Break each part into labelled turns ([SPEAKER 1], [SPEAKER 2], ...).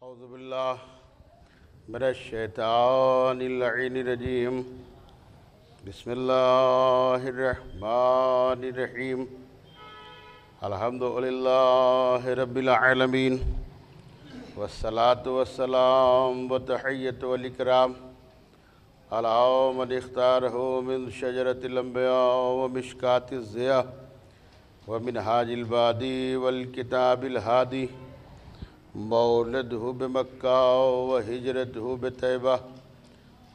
[SPEAKER 1] اعوذ باللہ من الشیطان اللعین الرجیم بسم اللہ الرحمن الرحیم الحمدللہ رب العالمین والصلاة والسلام والتحیۃ والاکرام علی من اختارہ من شجرۃ الانبیاء ومشکاۃ الضیاء ومنہاج البادی والکتاب الہادی مولدہ بمکہ وہجرتہ بطیبہ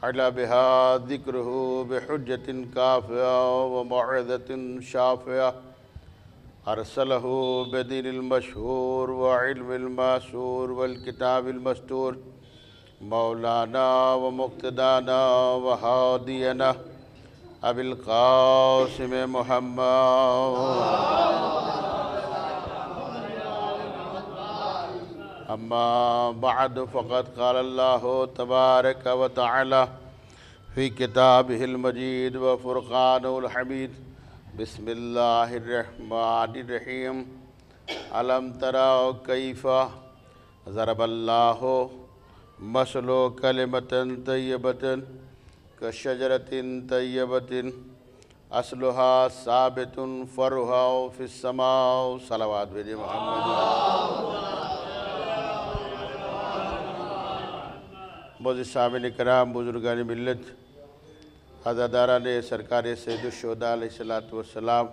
[SPEAKER 1] علا بہا ذکرہ بحجۃ کافیہ وموعظۃ شافیہ ارسلہ بدین المشہور وعلم الماسور والکتاب المستور مولانا ومقتدانا وہادینا ابی القاسم محمد اما بعد فقد قال اللہ تبارک و تعالی فی کتابہ المجید وفرقانہ الحمید بسم اللہ الرحمن الرحیم الم تروا کیف ضرب اللہ مثل کلمۃ طیبۃ کشجرۃ طیبۃ اصلها ثابت فرعها فی السماء صلوات بھیجے محمد معزز سامعین کرام، بزرگان ملت، عزاداران سرکار سید الشہداء علیہ السلام،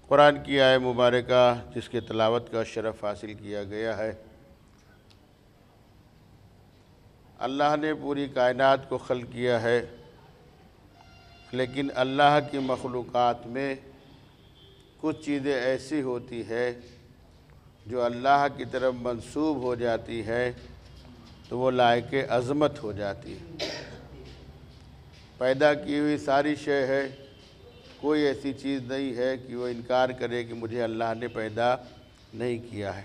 [SPEAKER 1] قرآن کی آیہ مبارکہ جس کے تلاوت کا شرف حاصل کیا گیا ہے۔ اللہ نے پوری کائنات کو خلق کیا ہے، لیکن اللہ کی مخلوقات میں کچھ چیزیں ایسی ہوتی ہے جو اللہ کی طرف منسوب ہو جاتی ہے تو وہ لائق عظمت ہو جاتی ہے۔ پیدا کی ہوئی ساری شے ہے، کوئی ایسی چیز نہیں ہے کہ وہ انکار کرے کہ مجھے اللہ نے پیدا نہیں کیا ہے۔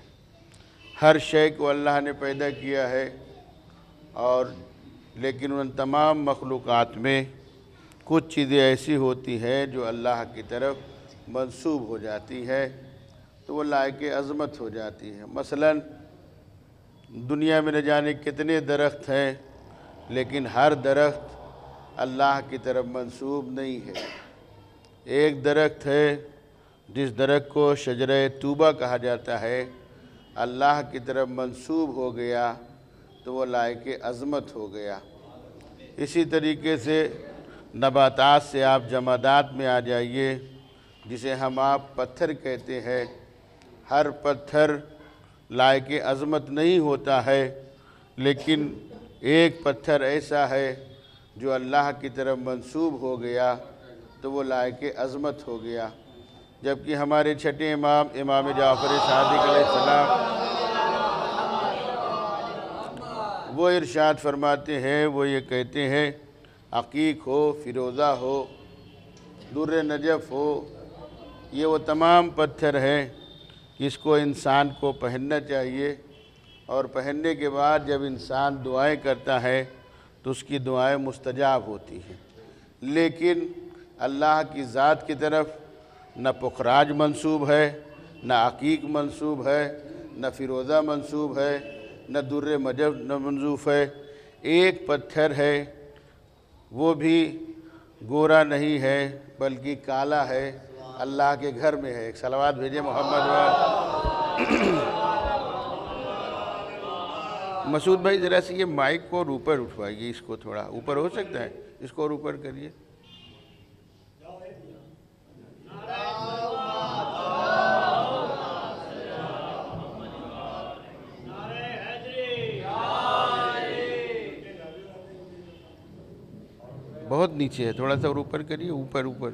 [SPEAKER 1] ہر شے کو اللہ نے پیدا کیا ہے، اور لیکن ان تمام مخلوقات میں کچھ چیزیں ایسی ہوتی ہیں جو اللہ کی طرف منسوب ہو جاتی ہے تو وہ لائق عظمت ہو جاتی ہے۔ مثلاً دنیا میں نہ جانے کتنے درخت ہیں، لیکن ہر درخت اللہ کی طرف منسوب نہیں ہے۔ ایک درخت ہے جس درخت کو شجرہ طوبہ کہا جاتا ہے، اللہ کی طرف منسوب ہو گیا تو وہ لائق عظمت ہو گیا۔ اسی طریقے سے نباتات سے آپ جمادات میں آ جائیے، جسے ہم آپ پتھر کہتے ہیں۔ ہر پتھر لائق عظمت نہیں ہوتا ہے، لیکن ایک پتھر ایسا ہے جو اللہ کی طرف منسوب ہو گیا تو وہ لائق عظمت ہو گیا۔ جبکہ ہمارے چھٹے امام جعفر صادق علیہ السلام وہ ارشاد فرماتے ہیں، وہ یہ کہتے ہیں، عقیق ہو، فیروزہ ہو، در نجف ہو، یہ وہ تمام پتھر ہیں جس کو انسان کو پہننا چاہیے، اور پہننے کے بعد جب انسان دعائیں کرتا ہے تو اس کی دعائیں مستجاب ہوتی ہیں۔ لیکن اللہ کی ذات کی طرف نہ پخراج منسوب ہے، نہ عقیق منسوب ہے، نہ فیروزہ منسوب ہے، نہ در مجف منسوب ہے۔ ایک پتھر ہے، وہ بھی گورا نہیں ہے بلکہ کالا ہے، اللہ کے گھر میں ہے۔ ایک صلوات بھیجے محمد۔ مسعود بھائی ذرا سے یہ مائک کو اوپر اٹھوائیے، اس کو تھوڑا اوپر ہو سکتا ہے، اس کو اور اوپر کریے۔ بہت نیچے ہے، تھوڑا سا اور اوپر کریے، اوپر اوپر۔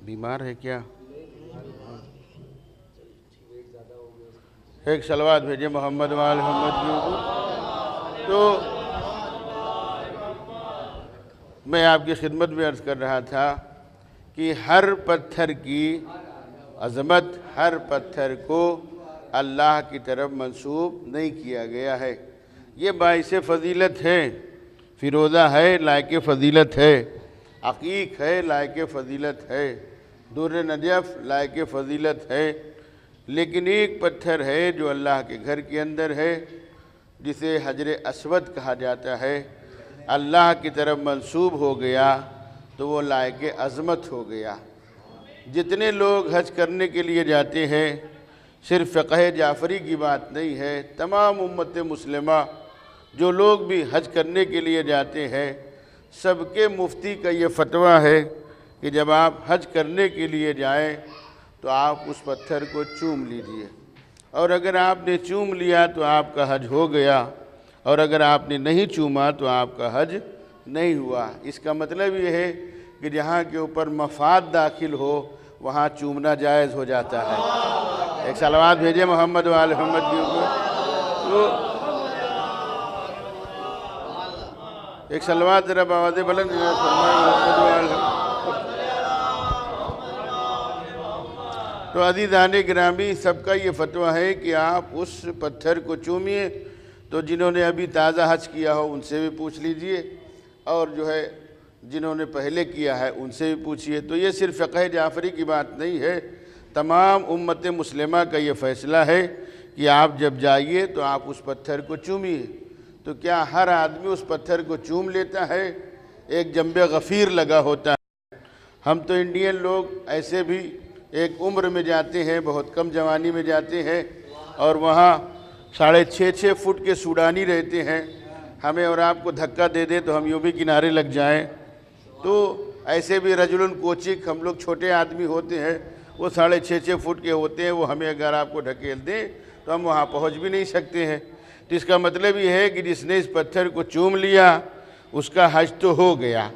[SPEAKER 1] بیمار ہے کیا؟ ایک صلوات بھیجے محمد وآل محمد۔ تو میں آپ کی خدمت میں عرض کر رہا تھا کہ ہر پتھر کی عظمت ہر پتھر کو اللہ کی طرف منسوب نہیں کیا گیا ہے۔ یہ باعث فضیلت ہے، فیروزہ ہے لائق فضیلت ہے، عقیق ہے لائق فضیلت ہے، در نجف لائق فضیلت ہے، لیکن ایک پتھر ہے جو اللہ کے گھر کے اندر ہے، جسے حجر اسود کہا جاتا ہے، اللہ کی طرف منسوب ہو گیا تو وہ لائق عظمت ہو گیا۔ جتنے لوگ حج کرنے کے لیے جاتے ہیں، صرف فقہ جعفری کی بات نہیں ہے، تمام امت مسلمہ جو لوگ بھی حج کرنے کے لیے جاتے ہیں، سب کے مفتی کا یہ فتویٰ ہے کہ جب آپ حج کرنے کے لیے جائیں تو آپ اس پتھر کو چوم لیجئے، اور اگر آپ نے چوم لیا تو آپ کا حج ہو گیا، اور اگر آپ نے نہیں چوما تو آپ کا حج نہیں ہوا۔ اس کا مطلب یہ ہے کہ جہاں کے اوپر مفاد داخل ہو وہاں چومنا جائز ہو جاتا ہے۔ ایک صلوات بھیجے محمد و آل محمد کے اوپر، ایک صلوات ذرا بآواز بلند فرمائیں محمد و آل محمد۔ تو عزیزان گرامی، سب کا یہ فتویٰ ہے کہ آپ اس پتھر کو چومیے۔ تو جنہوں نے ابھی تازہ حج کیا ہو ان سے بھی پوچھ لیجئے، اور جو ہے جنہوں نے پہلے کیا ہے ان سے بھی پوچھئے۔ تو یہ صرف فقہ جعفری کی بات نہیں ہے، تمام امت مسلمہ کا یہ فیصلہ ہے کہ آپ جب جائیے تو آپ اس پتھر کو چومیے۔ تو کیا ہر آدمی اس پتھر کو چوم لیتا ہے؟ ایک جنب غفیر لگا ہوتا ہے۔ ہم تو انڈین لوگ ایسے بھی ایک عمر میں جاتے ہیں، بہت کم جوانی میں جاتے ہیں، اور وہاں 6.5 فٹ کے سوڈانی رہتے ہیں، ہمیں اور آپ کو دھکا دے دے تو ہم یوں بھی کنارے لگ جائیں۔ تو ایسے بھی رجل کوچک، ہم لوگ چھوٹے آدمی ہوتے ہیں، وہ 6.5 فٹ کے ہوتے ہیں، وہ ہمیں اگر آپ کو ڈھکیل دیں تو ہم وہاں پہنچ بھی نہیں سکتے ہیں۔ تو اس کا مطلب یہ ہے کہ جس نے اس پتھر کو چوم لیا اس کا حج تو ہو گیا،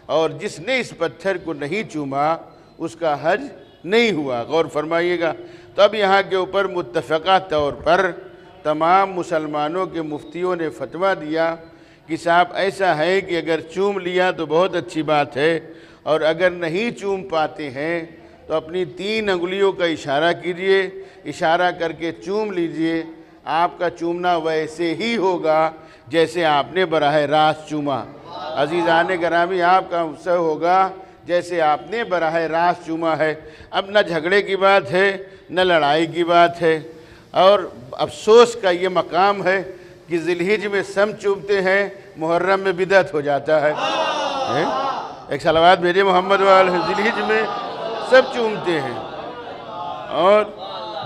[SPEAKER 1] اور جس نے اس پتھر کو نہیں چوما اس کا حج نہیں ہوا۔ غور فرمائیے گا۔ تو اب یہاں کے اوپر متفقہ طور پر تمام مسلمانوں کے مفتیوں نے فتویٰ دیا کہ صاحب ایسا ہے کہ اگر چوم لیا تو بہت اچھی بات ہے، اور اگر نہیں چوم پاتے ہیں تو اپنی 3 انگلیوں کا اشارہ کیجئے، اشارہ کر کے چوم لیجئے۔ آپ کا چومنا ویسے ہی ہوگا جیسے آپ نے براہ راست چوما۔ عزیزان گرامی، آپ کا اس سے ہوگا جیسے آپ نے براہ راست چوما ہے۔ اب نہ جھگڑے کی بات ہے، نہ لڑائی کی بات ہے، اور افسوس کا یہ مقام ہے کہ ذی الحج میں سم چومتے ہیں، محرم میں بدعت ہو جاتا ہے۔ ایک صلوات بھیجے محمد والے۔ ذی الحج میں سب چومتے ہیں، اور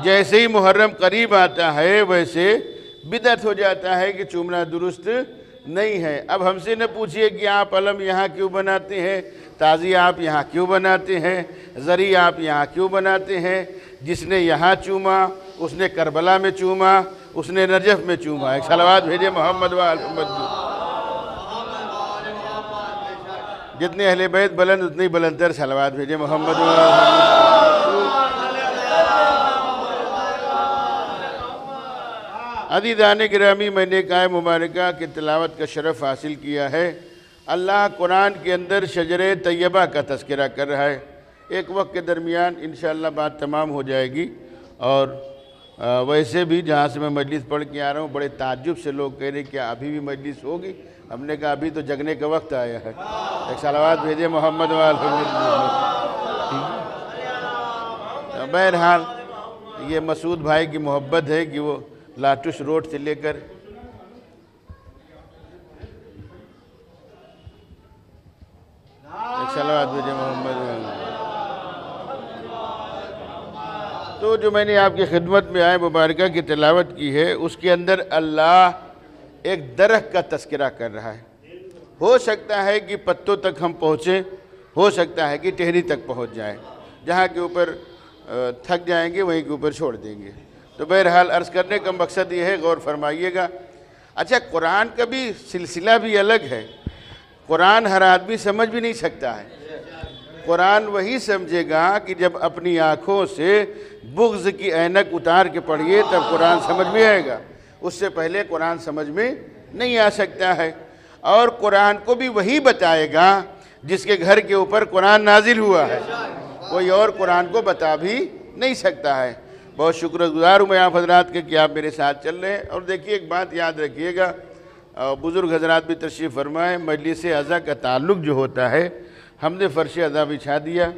[SPEAKER 1] جیسے ہی محرم قریب آتا ہے ویسے بدعت ہو جاتا ہے کہ چومنا درست نہیں ہے۔ اب ہم سے نہ پوچھئے کہ آپ علم یہاں کیوں بناتے ہیں، تازی آپ یہاں کیوں بناتے ہیں، زری آپ یہاں کیوں بناتے ہیں۔ جس نے یہاں چوما اس نے کربلا میں چوما، اس نے نجف میں چوما۔ ایک صلوات بھیجے محمد و آل محمد۔ جتنے اہل بیت بلند اتنی بلندتر صلوات بھیجے محمد و آل محمد۔ عزیزان گرامی، میں نے آیہ مبارکہ کی تلاوت کا شرف حاصل کیا ہے۔ اللہ قرآن کے اندر شجر طیبہ کا تذکرہ کر رہا ہے۔ ایک وقت کے درمیان انشاءاللہ بات تمام ہو جائے گی، اور ویسے بھی جہاں سے میں مجلس پڑھ کے آ رہا ہوں بڑے تعجب سے لوگ کہہ رہے ہیں کیا ابھی بھی مجلس ہوگی؟ ہم نے کہا ابھی تو جگنے کا وقت آیا ہے۔ ایک صلوات بھیجے محمد و آل محمد۔ بہرحال یہ مسعود بھائی کی محبت ہے کہ وہ لاٹوش روڈ سے لے کر ایک صلوات بھیجے محمد و آل محمد۔ تو جو میں نے آپ کی خدمت میں آیہ مبارکہ کی تلاوت کی ہے، اس کے اندر اللہ ایک درخت کا تذکرہ کر رہا ہے۔ ہو سکتا ہے کہ پتوں تک ہم پہنچیں، ہو سکتا ہے کہ ٹہنی تک پہنچ جائیں، جہاں کے اوپر تھک جائیں گے وہیں کے اوپر چھوڑ دیں گے۔ تو بہرحال عرض کرنے کا مقصد یہ ہے، غور فرمائیے گا۔ اچھا، قرآن کا بھی سلسلہ بھی الگ ہے۔ قرآن ہر آدمی سمجھ بھی نہیں سکتا ہے۔ قرآن وہی سمجھے گا کہ جب اپنی آنکھوں سے بغض کی اینک اتار کے پڑھیے تب قرآن سمجھ میں آئے گا، اس سے پہلے قرآن سمجھ میں نہیں آ سکتا ہے۔ اور قرآن کو بھی وہی بتائے گا جس کے گھر کے اوپر قرآن نازل ہوا ہے، کوئی اور قرآن کو بتا بھی نہیں سکتا ہے۔ بہت شکر گزار ہوں میں آپ حضرات کے کہ آپ میرے ساتھ چل رہے ہیں۔ اور دیکھیے ایک بات یاد رکھیے گا، بزرگ حضرات بھی تشریف فرمائیں، مجلس عزا کا تعلق جو ہوتا ہے، ہم نے فرش عزا بچھا دیا،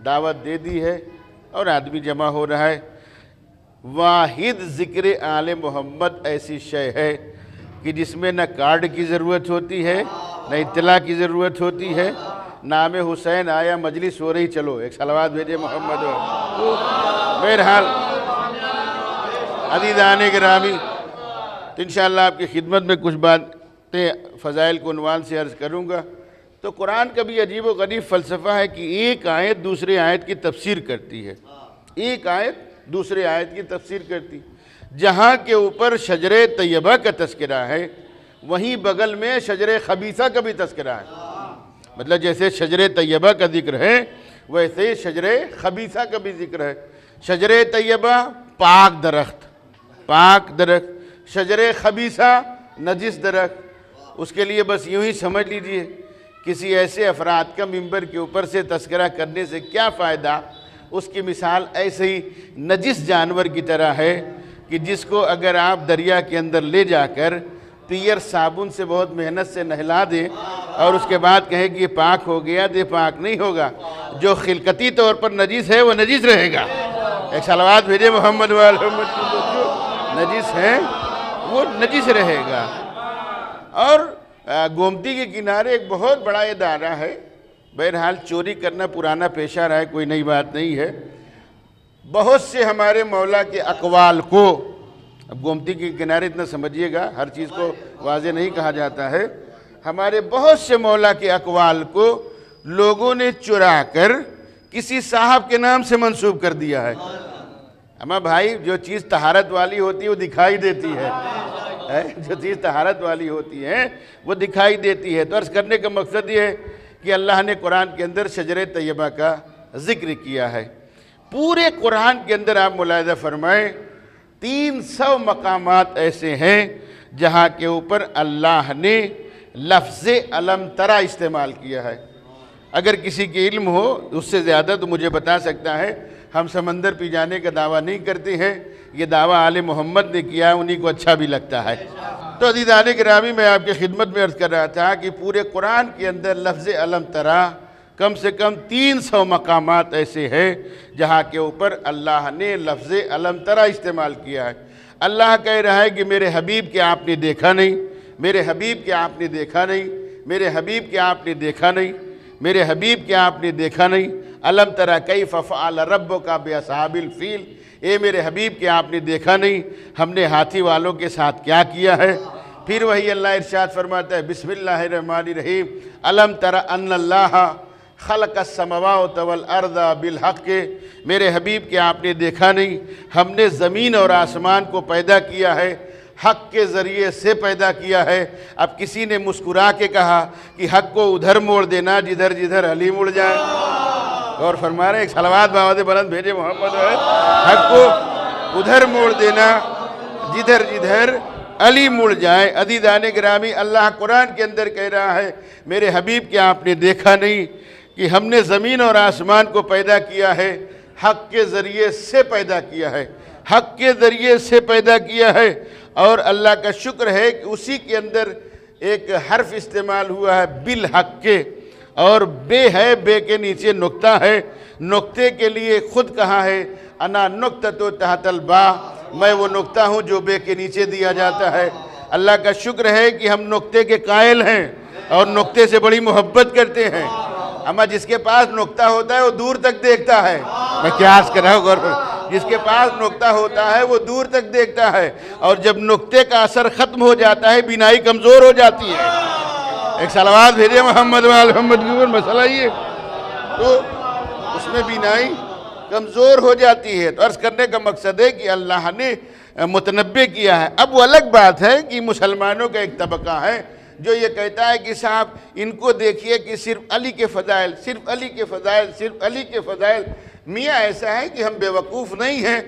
[SPEAKER 1] دعوت دے دی ہے اور آدمی جمع ہو رہا ہے۔ واحد ذکر آل محمد ایسی شے ہے کہ جس میں نہ کارڈ کی ضرورت ہوتی ہے، نہ اطلاع کی ضرورت ہوتی ہے۔ نام حسین آیا، مجلس ہو رہی، چلو ایک صلوات بھیجے محمد۔ بہرحال عزیزان گرامی، تو انشاءاللہ آپ کی خدمت میں کچھ باتیں فضائل کو عنوان سے عرض کروں گا۔ تو قرآن کا بھی عجیب و غریب فلسفہ ہے کہ ایک آیت دوسرے آیت کی تفسیر کرتی ہے، ایک آیت دوسرے آیت کی تفسیر کرتی۔ جہاں کے اوپر شجر طیبہ کا تذکرہ ہے، وہیں بغل میں شجر خبیثہ کا بھی تذکرہ ہے۔ مطلب جیسے شجر طیبہ کا ذکر ہے، ویسے شجر خبیثہ کا بھی ذکر ہے۔ شجر طیبہ پاک درخت، پاک درخت، شجر خبیثہ نجس درخت۔ اس کے لیے بس یوں ہی سمجھ لیجئے، کسی ایسے افراد کا ممبر کے اوپر سے تذکرہ کرنے سے کیا فائدہ؟ اس کی مثال ایسے ہی نجس جانور کی طرح ہے کہ جس کو اگر آپ دریا کے اندر لے جا کر پیئر صابن سے بہت محنت سے نہلا دیں اور اس کے بعد کہیں کہ یہ پاک ہو گیا، یہ پاک نہیں ہوگا۔ جو خلقتی طور پر نجس ہے وہ نجس رہے گا۔ ایک صلوات بھیجے محمد والحمد، جو نجس ہے وہ نجس رہے گا۔ اور گومتی کے کنارے ایک بہت بڑا ادارہ ہے، بہرحال چوری کرنا پرانا پیشہ رہا ہے، کوئی نئی بات نہیں ہے۔ بہت سے ہمارے مولا کے اقوال کو، اب گومتی کے کنارے اتنا سمجھیے گا، ہر چیز کو واضح نہیں کہا جاتا ہے، ہمارے بہت سے مولا کے اقوال کو لوگوں نے چرا کر کسی صاحب کے نام سے منسوب کر دیا ہے۔ اما بھائی، جو چیز طہارت والی ہوتی ہے وہ دکھائی دیتی ہے، جو چیز طہارت والی ہوتی ہے وہ دکھائی دیتی ہے۔ تو عرض کرنے کا مقصد یہ ہے کہ اللہ نے قرآن کے اندر شجر طیبہ کا ذکر کیا ہے۔ پورے قرآن کے اندر آپ ملاحظہ فرمائیں 300 مقامات ایسے ہیں جہاں کے اوپر اللہ نے لفظ علم ترا استعمال کیا ہے۔ اگر کسی کے علم ہو اس سے زیادہ تو مجھے بتا سکتا ہے۔ ہم سمندر پی جانے کا دعویٰ نہیں کرتے ہیں، یہ دعویٰ آل محمد نے کیا ہے، انہی کو اچھا بھی لگتا ہے۔ تو عزیزان گرامی، میں آپ کی خدمت میں عرض کر رہا تھا کہ پورے قرآن کے اندر لفظ علم ترا کم سے کم 300 مقامات ایسے ہیں جہاں کے اوپر اللہ نے لفظ علم ترا استعمال کیا ہے۔ اللہ کہہ رہا ہے کہ میرے حبیب کے آپ نے دیکھا نہیں، میرے حبیب کے آپ نے دیکھا نہیں، میرے حبیب کے آپ نے دیکھا نہیں، میرے حبیب کے آپ نے دیکھا نہیں۔ علم ترا کیف فعل ربک باصحاب الفیل، اے میرے حبیب کے آپ نے دیکھا نہیں ہم نے ہاتھی والوں کے ساتھ کیا کیا ہے۔ پھر وہی اللہ ارشاد فرماتا ہے بسم اللہ الرحمن الرحیم، علم تر ان اللہ خلق السماوات والارض بالحق، میرے حبیب کے آپ نے دیکھا نہیں ہم نے زمین اور آسمان کو پیدا کیا ہے، حق کے ذریعے سے پیدا کیا ہے۔ اب کسی نے مسکرا کے کہا کہ حق کو ادھر موڑ دینا جدھر جدھر علی مڑ جائے۔ اور فرما رہے ہیں ایک صلوات بآواز بلند بھیجے محمد، حق کو ادھر موڑ دینا جدھر جدھر علی مڑ جائے۔ عزیزان گرامی، اللہ قرآن کے اندر کہہ رہا ہے میرے حبیب کے آپ نے دیکھا نہیں کہ ہم نے زمین اور آسمان کو پیدا کیا ہے، حق کے ذریعے سے پیدا کیا ہے، حق کے ذریعے سے پیدا کیا ہے۔ اور اللہ کا شکر ہے کہ اسی کے اندر ایک حرف استعمال ہوا ہے بالحق کے، اور بے ہے، بے کے نیچے نقطہ ہے، نقطے کے لیے خود کہا ہے انا نقطۃ تحت البا، میں وہ نقطہ ہوں جو بے کے نیچے دیا جاتا ہے۔ اللہ کا شکر ہے کہ ہم نقطے کے قائل ہیں اور نقطے سے بڑی محبت کرتے ہیں۔ اما جس کے پاس نقطہ ہوتا ہے وہ دور تک دیکھتا ہے، میں کیا عرض کر رہا ہوں، غور پر، جس کے پاس نقطہ ہوتا ہے وہ دور تک دیکھتا ہے، اور جب نقطے کا اثر ختم ہو جاتا ہے بینائی کمزور ہو جاتی ہے۔ ایک صلوات بھیجے محمد والحمد کی اوپر، مسئلہ یہ تو اس میں بینائی کمزور ہو جاتی ہے۔ تو عرض کرنے کا مقصد ہے کہ اللہ نے متنبع کیا ہے۔ اب وہ الگ بات ہے کہ مسلمانوں کا ایک طبقہ ہے جو یہ کہتا ہے کہ صاحب ان کو دیکھیے کہ صرف علی کے فضائل، صرف علی کے فضائل، صرف علی کے فضائل۔ میاں ایسا ہے کہ ہم بے وقوف نہیں ہیں،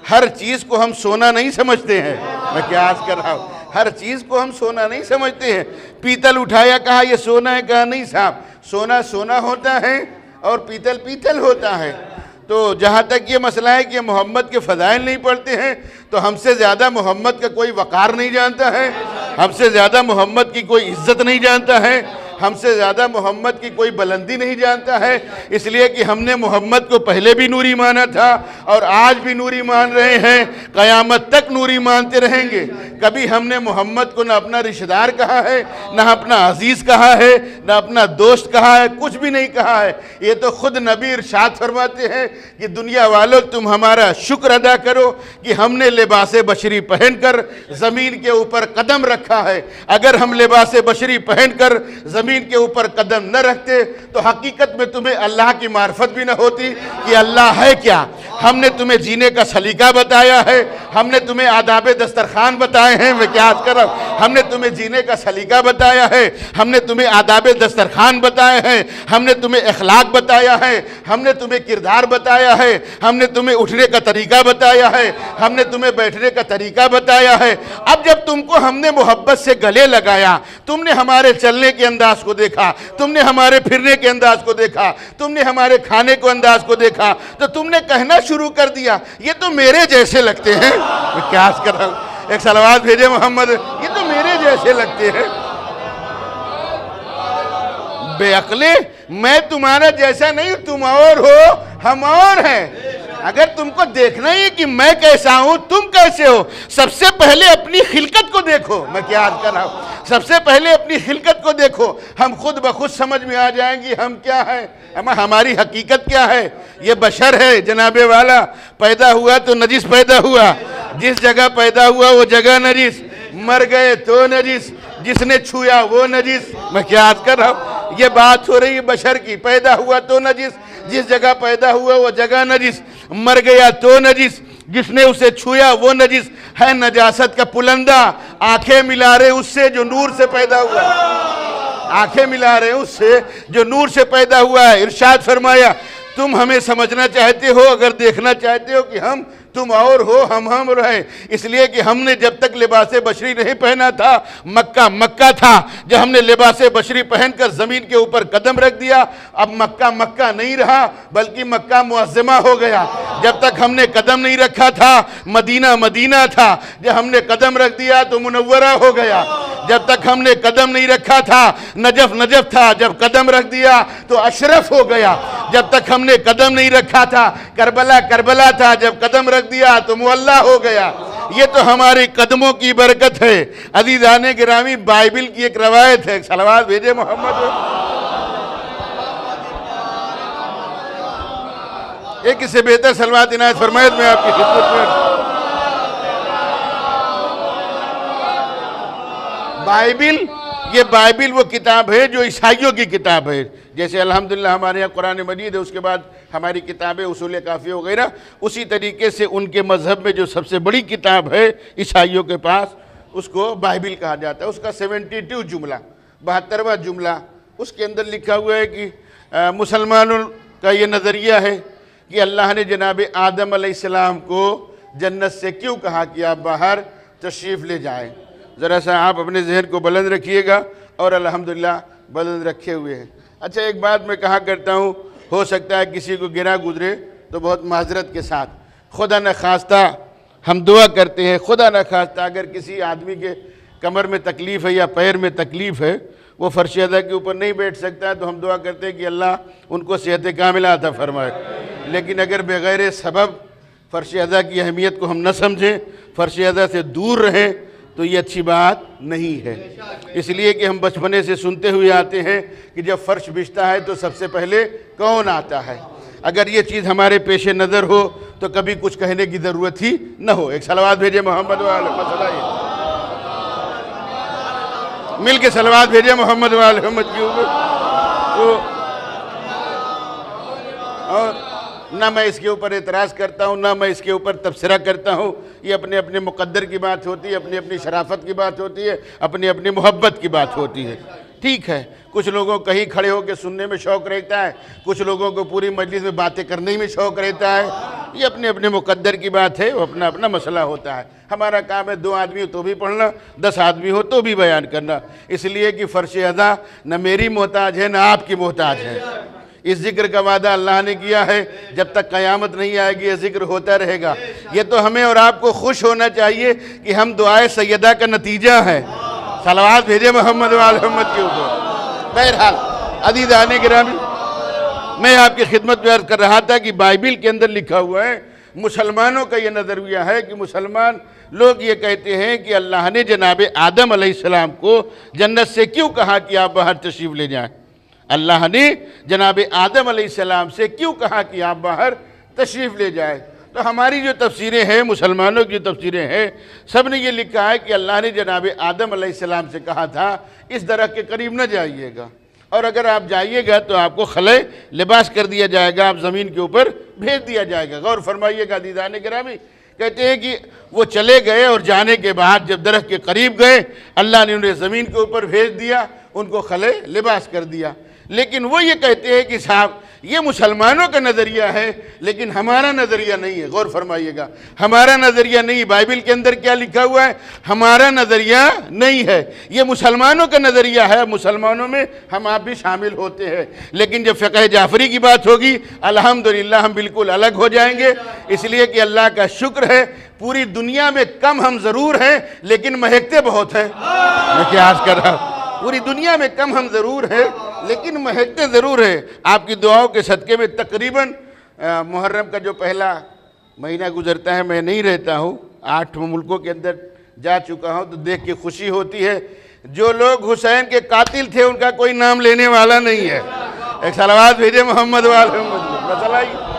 [SPEAKER 1] ہر چیز کو ہم سونا نہیں سمجھتے ہیں۔ میں کیا عرض کر رہا ہوں، ہر چیز کو ہم سونا نہیں سمجھتے ہیں۔ پیتل اٹھایا، کہا یہ سونا ہے، کہا نہیں صاحب، سونا سونا ہوتا ہے اور پیتل پیتل ہوتا ہے۔ تو تو جہاں تک یہ مسئلہ ہے کہ محمد کے فضائل نہیں پڑھتے ہیں تو ہم سے زیادہ محمد کا کوئی وقار نہیں جانتا ہے، ہم سے زیادہ محمد کی کوئی عزت نہیں جانتا ہے، ہم سے زیادہ محمد کی کوئی بلندی نہیں جانتا ہے، اس لیے کہ ہم نے محمد کو پہلے بھی نوری مانا تھا اور آج بھی نوری مان رہے ہیں، قیامت تک نوری مانتے رہیں گے۔ کبھی ہم نے محمد کو نہ اپنا رشتہ دار کہا ہے، نہ اپنا عزیز کہا ہے، نہ اپنا دوست کہا ہے، کچھ بھی نہیں کہا ہے۔ یہ تو خود نبی ارشاد فرماتے ہیں کہ دنیا والوں تم ہمارا شکر ادا کرو کہ ہم نے لباس بشری پہن کر زمین کے اوپر قدم رکھا ہے۔ اگر ہم لباس بشری پہن کر زمین کے اوپر قدم نہ رکھتے تو حقیقت میں تمہیں اللہ کی معرفت بھی نہ ہوتی کہ اللہ ہے کیا۔ ہم نے تمہیں جینے کا سلیقہ بتایا ہے، ہم نے تمہیں آداب دسترخوان بتائے ہیں، میں کیا عرض کر رہا ہوں، ہم نے تمہیں جینے کا سلیقہ بتایا ہے، ہم نے تمہیں آداب دسترخوان بتائے ہیں، ہم نے تمہیں اخلاق بتایا ہے، ہم نے تمہیں کردار بتایا ہے، ہم نے تمہیں اٹھنے کا طریقہ بتایا ہے، ہم نے تمہیں بیٹھنے کا طریقہ بتایا ہے۔ اب جب تم کو ہم نے محبت سے گلے لگایا، تم نے ہمارے چلنے کے انداز کو دیکھا، تم نے ہمارے پھرنے کے انداز کو دیکھا، تم نے ہمارے کھانے کو انداز کو دیکھا، تو تم نے کہنا شروع کر دیا یہ تو میرے جیسے لگتے ہیں۔ میں کیا عرض کر رہا ہوں، ایک صلوات بھیجے محمد، یہ تو میرے جیسے لگتے ہیں۔ بے عقلے، میں تمہارا جیسا نہیں، تم اور ہو ہم اور ہیں۔ اگر تم کو دیکھنا ہی کہ میں کیسا ہوں تم کیسے ہو، سب سے پہلے اپنی خلقت کو دیکھو۔ میں کیا عرض کر رہا ہوں، سب سے پہلے اپنی خلقت کو دیکھو، ہم خود بخود سمجھ میں آ جائیں گی ہم کیا ہیں، ہماری حقیقت کیا ہے۔ یہ بشر ہے جناب والا، پیدا ہوا تو نجس پیدا ہوا، جس جگہ پیدا ہوا وہ جگہ نجس، مر گئے تو نجس، جس نے چھویا وہ نجس۔ میں کیا عرض کر رہا ہوں، یہ بات ہو رہی ہے بشر کی، پیدا ہوا تو نجس، جس جگہ پیدا ہوا وہ جگہ نجس، مر گیا تو نجس، جس نے اسے چھویا وہ نجس ہے۔ نجاست کا پلندہ آنکھیں ملا رہے اس سے جو نور سے پیدا ہوا ہے، آنکھیں ملا رہے اس سے جو نور سے پیدا ہوا ہے۔ ارشاد فرمایا تم ہمیں سمجھنا چاہتے ہو، اگر دیکھنا چاہتے ہو کہ تم اور ہو ہم رہے، اس لیے کہ ہم نے جب تک لباس بشری نہیں پہنا تھا مکہ تھا، جب ہم نے لباس بشری پہن کر زمین کے اوپر قدم رکھ دیا اب مکہ نہیں رہا بلکہ مکہ معظمہ ہو گیا۔ جب تک ہم نے قدم نہیں رکھا تھا مدینہ تھا، جب ہم نے قدم رکھ دیا تو منورہ ہو گیا۔ جب تک ہم نے قدم نہیں رکھا تھا نجف تھا، جب قدم رکھ دیا تو اشرف ہو گیا۔ جب تک ہم نے قدم نہیں رکھا تھا کربلا تھا، جب قدم رکھ دیا تو معلیٰ ہو گیا۔ یہ تو ہمارے قدموں کی برکت ہے۔ عزیزان گرامی، بائبل کی ایک روایت ہے، صلوات بھیجے محمد۔ ایک اس سے بہتر صلوات عنایت فرمائیت میں آپ کی خدمت میں۔ بائبل وہ کتاب ہے جو عیسائیوں کی کتاب ہے، جیسے الحمدللہ ہمارے یہاں قرآن مجید ہے، اس کے بعد ہماری کتابیں اصول کافیہ وغیرہ، اسی طریقے سے ان کے مذہب میں جو سب سے بڑی کتاب ہے عیسائیوں کے پاس اس کو بائبل کہا جاتا ہے۔ اس کا 72 جملہ، 72واں جملہ اس کے اندر لکھا ہوا ہے کہ مسلمانوں کا یہ نظریہ ہے کہ اللہ نے جناب آدم علیہ السلام کو جنت سے کیوں کہا کہ آپ باہر تشریف لے جائیں۔ ذرا سا آپ اپنے ذہن کو بلند رکھیے گا، اور الحمدللہ بلند رکھے ہوئے ہیں۔ اچھا، ایک بات میں کہا کرتا ہوں، ہو سکتا ہے کسی کو گرا گزرے تو بہت معذرت کے ساتھ، خدا نہ خواستہ ہم دعا کرتے ہیں، خدا نہ خواستہ اگر کسی آدمی کے کمر میں تکلیف ہے یا پیر میں تکلیف ہے، وہ فرش ادا کے اوپر نہیں بیٹھ سکتا ہے، تو ہم دعا کرتے ہیں کہ اللہ ان کو صحت کاملہ عطا فرمائے۔ لیکن اگر بغیر سبب فرش ادا کی اہمیت کو ہم نہ سمجھیں، فرش ادا سے دور رہیں، تو یہ اچھی بات نہیں ہے۔ اس لیے کہ ہم بچپنے سے سنتے ہوئے آتے ہیں کہ جب فرش بچھتا ہے تو سب سے پہلے کون آتا ہے۔ اگر یہ چیز ہمارے پیش نظر ہو تو کبھی کچھ کہنے کی ضرورت ہی نہ ہو۔ ایک صلوات بھیجے محمد مسئلہ یہ مل کے صلوات بھیجے محمد محمد کی اوپر۔ اور نہ میں اس کے اوپر اعتراض کرتا ہوں، نہ میں اس کے اوپر تبصرہ کرتا ہوں، یہ اپنے اپنے مقدر کی بات ہوتی ہے، اپنی اپنی شرافت کی بات ہوتی ہے، اپنی اپنی محبت کی بات ہوتی ہے۔ ٹھیک ہے، کچھ لوگوں کو کہیں کھڑے ہو کے سننے میں شوق رہتا ہے، کچھ لوگوں کو پوری مجلس میں باتیں کرنے میں شوق رہتا ہے، یہ اپنے اپنے مقدر کی بات ہے، وہ اپنا اپنا مسئلہ ہوتا ہے۔ ہمارا کام ہے 2 آدمی ہو تو بھی پڑھنا، 10 آدمی ہو تو بھی بیان کرنا، اس لیے کہ فرش ادا نہ میری محتاج ہے نہ آپ کی محتاج ہے۔ اس ذکر کا وعدہ اللہ نے کیا ہے، جب تک قیامت نہیں آئے گی یہ ذکر ہوتا رہے گا۔ یہ تو ہمیں اور آپ کو خوش ہونا چاہیے کہ ہم دعائے سیدہ کا نتیجہ ہے۔ صلوات بھیجے محمد و آل محمد کے اوپر۔ بہرحال عزیزان گرامی، میں آپ کی خدمت میں عرض کر رہا تھا کہ بائبل کے اندر لکھا ہوا ہے، مسلمانوں کا یہ نظریہ ہے کہ مسلمان لوگ یہ کہتے ہیں کہ اللہ نے جناب آدم علیہ السلام کو جنت سے کیوں کہا کہ آپ باہر تشریف لے جائیں؟ اللہ نے جناب آدم علیہ السلام سے کیوں کہا کہ آپ باہر تشریف لے جائیں؟ تو ہماری جو تفسیریں ہیں، مسلمانوں کی جو تفسیریں ہیں، سب نے یہ لکھا ہے کہ اللہ نے جناب آدم علیہ السلام سے کہا تھا اس درخت کے قریب نہ جائیے گا، اور اگر آپ جائیے گا تو آپ کو خلے لباس کر دیا جائے گا، آپ زمین کے اوپر بھیج دیا جائے گا۔ غور فرمائیے گا عزیزان گرامی، کہتے ہیں کہ وہ چلے گئے اور جانے کے بعد جب درخت کے قریب گئے اللہ نے انہیں زمین کے اوپر بھیج دیا، ان کو خلے لباس کر دیا۔ لیکن وہ یہ کہتے ہیں کہ صاحب یہ مسلمانوں کا نظریہ ہے لیکن ہمارا نظریہ نہیں ہے۔ غور فرمائیے گا، ہمارا نظریہ نہیں۔ بائبل کے اندر کیا لکھا ہوا ہے؟ ہمارا نظریہ نہیں ہے، یہ مسلمانوں کا نظریہ ہے۔ مسلمانوں میں ہم آپ بھی شامل ہوتے ہیں، لیکن جب فقہ جعفری کی بات ہوگی الحمدللہ ہم بالکل الگ ہو جائیں گے، اس لیے کہ اللہ کا شکر ہے پوری دنیا میں کم ہم ضرور ہیں لیکن مہکتے بہت ہیں۔ میں کیا عرض کر رہا ہوں؟ پوری دنیا میں کم ہم ضرور ہیں لیکن مہکتے ضرور ہیں۔ آپ کی دعاؤں کے صدقے میں تقریباً محرم کا جو پہلا مہینہ گزرتا ہے میں نہیں رہتا ہوں، 8 ملکوں کے اندر جا چکا ہوں، تو دیکھ کے خوشی ہوتی ہے جو لوگ حسین کے قاتل تھے ان کا کوئی نام لینے والا نہیں ہے۔ ایک صلوات بھیجے محمد و آل محمد۔ مسئلہ ہی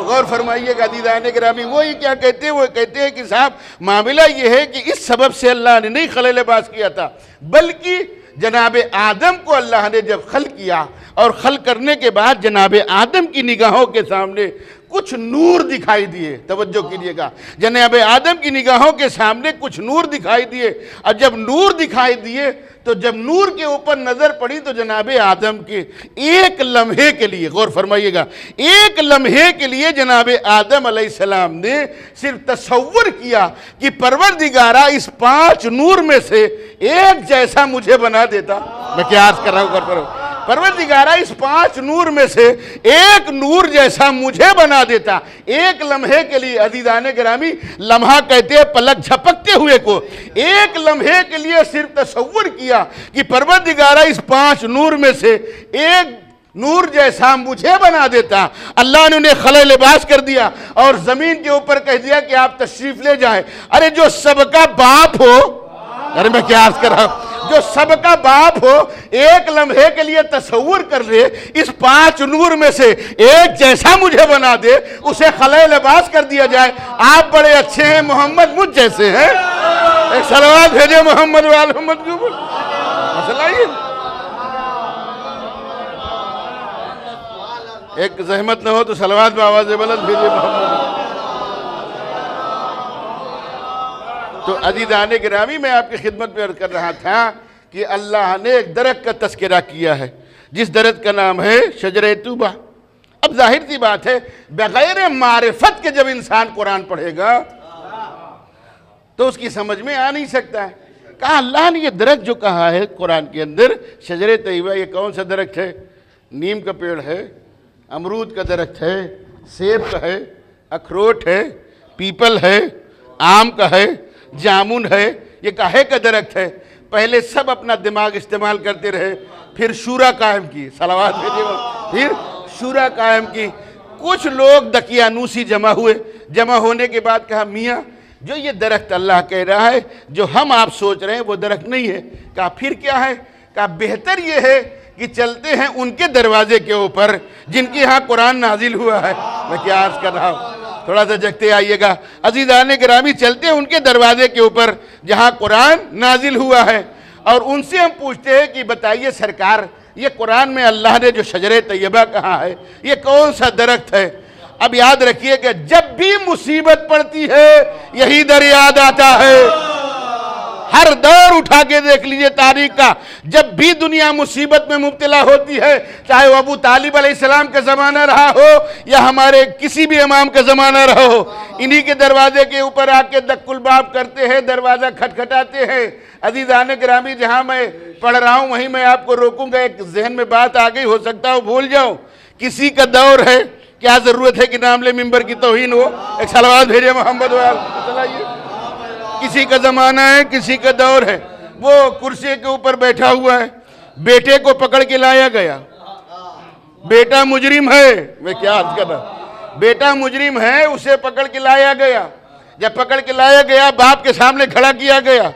[SPEAKER 1] غور فرمائیے گا عزیزان گرامی، وہ یہ کیا کہتے ہیں؟ وہ کہتے ہیں کہ صاحب معاملہ یہ ہے کہ اس سبب سے اللہ نے نہیں خلے لباس کیا تھا، بلکہ جناب آدم کو اللہ نے جب خلق کیا اور خلق کرنے کے بعد جناب آدم کی نگاہوں کے سامنے کچھ نور دکھائی دیے۔ توجہ کیجئے گا، جناب آدم کی نگاہوں کے سامنے کچھ نور دکھائی دیے، اور جب نور دکھائی دیے تو جب نور کے اوپر نظر پڑی تو جناب آدم کے ایک لمحے کے لیے، غور فرمائیے گا، ایک لمحے کے لیے جناب آدم علیہ السلام نے صرف تصور کیا کہ پروردگارہ اس 5 نور میں سے ایک جیسا مجھے بنا دیتا۔ میں کیا عرض کر رہا ہوں؟ پروردگارہ اس 5 نور میں سے ایک نور جیسا مجھے بنا دیتا۔ ایک لمحے کے لیے عزیزان گرامی، لمحہ کہتے ہیں پلک جھپکتے ہوئے کو، ایک لمحے کے لیے صرف تصور کیا کہ پروردگارہ اس 5 نور میں سے ایک نور جیسا مجھے بنا دیتا۔ اللہ نے انہیں خلے لباس کر دیا اور زمین کے اوپر کہہ دیا کہ آپ تشریف لے جائیں۔ ارے جو سب کا باپ ہو، ارے میں کیا عرض کر رہا ہوں، جو سب کا باپ ہو ایک لمحے کے لیے تصور کر لے اس 5 نور میں سے ایک جیسا مجھے بنا دے، اسے خلے لباس کر دیا جائے۔ آپ بڑے اچھے ہیں، محمد مجھ جیسے ہیں۔ ایک صلوات بھیجے محمد و آل محمد کے اوپر۔ مسئلہ یہ ایک زحمت نہ ہو تو صلوات بآواز بلند بھیجے محمد۔ تو عزیزان گرامی، میں آپ کی خدمت میں عرض کر رہا تھا کہ اللہ نے ایک درخت کا تذکرہ کیا ہے جس درخت کا نام ہے شجرہ طوبہ۔ اب ظاہر سی بات ہے بغیر معرفت کے جب انسان قرآن پڑھے گا تو اس کی سمجھ میں آ نہیں سکتا ہے۔ کہا اللہ نے یہ درخت جو کہا ہے قرآن کے اندر شجرہ طیبہ، یہ کون سا درخت ہے؟ نیم کا پیڑ ہے، امرود کا درخت ہے، سیب کا ہے، اخروٹ ہے، پیپل ہے، آم کا ہے، جامن ہے، یہ کاہے کا درخت ہے؟ پہلے سب اپنا دماغ استعمال کرتے رہے، پھر شورا قائم کی، صلوات بھیجے، پھر شورا قائم کی۔ کچھ لوگ دقیانوسی جمع ہوئے، جمع ہونے کے بعد کہا میاں جو یہ درخت اللہ کہہ رہا ہے جو ہم آپ سوچ رہے ہیں وہ درخت نہیں ہے۔ کہا پھر کیا ہے؟ کہا بہتر یہ ہے کہ چلتے ہیں ان کے دروازے کے اوپر جن کی ہاں قرآن نازل ہوا ہے۔ میں کیا عرض کر رہا ہوں؟ تھوڑا سا جگتے آئیے گا عزیزان گرامی، چلتے ہیں ان کے دروازے کے اوپر جہاں قرآن نازل ہوا ہے اور ان سے ہم پوچھتے ہیں کہ بتائیے سرکار یہ قرآن میں اللہ نے جو شجرہ طیبہ کہا ہے یہ کون سا درخت ہے؟ اب یاد رکھیے کہ جب بھی مصیبت پڑتی ہے یہی در یاد آتا ہے۔ ہر دور اٹھا کے دیکھ لیجئے تاریخ کا، جب بھی دنیا مصیبت میں مبتلا ہوتی ہے، چاہے وہ ابو طالب علیہ السلام کا زمانہ رہا ہو یا ہمارے کسی بھی امام کا زمانہ رہا ہو، انہی کے دروازے کے اوپر آ کے دق الباب کرتے ہیں، دروازہ کھٹکھٹاتے ہیں۔ عزیزان گرامی، جہاں میں پڑھ رہا ہوں وہیں میں آپ کو روکوں گا، ایک ذہن میں بات آ گئی، ہو سکتا ہو بھول جاؤں کسی کا دور ہے، کیا ضرورت ہے کہ نام لے ممبر کی توہین ہو؟ ایک صلوات بھیجے محمد والے۔ کسی کا زمانہ ہے، کسی کا دور ہے، وہ کرسی کے اوپر بیٹھا ہوا ہے، بیٹے کو پکڑ کے لایا گیا، بیٹا مجرم ہے، میں کیا عرض کر رہا، بیٹا مجرم ہے، اسے پکڑ کے لایا گیا۔ جب پکڑ کے لایا گیا، باپ کے سامنے کھڑا کیا گیا،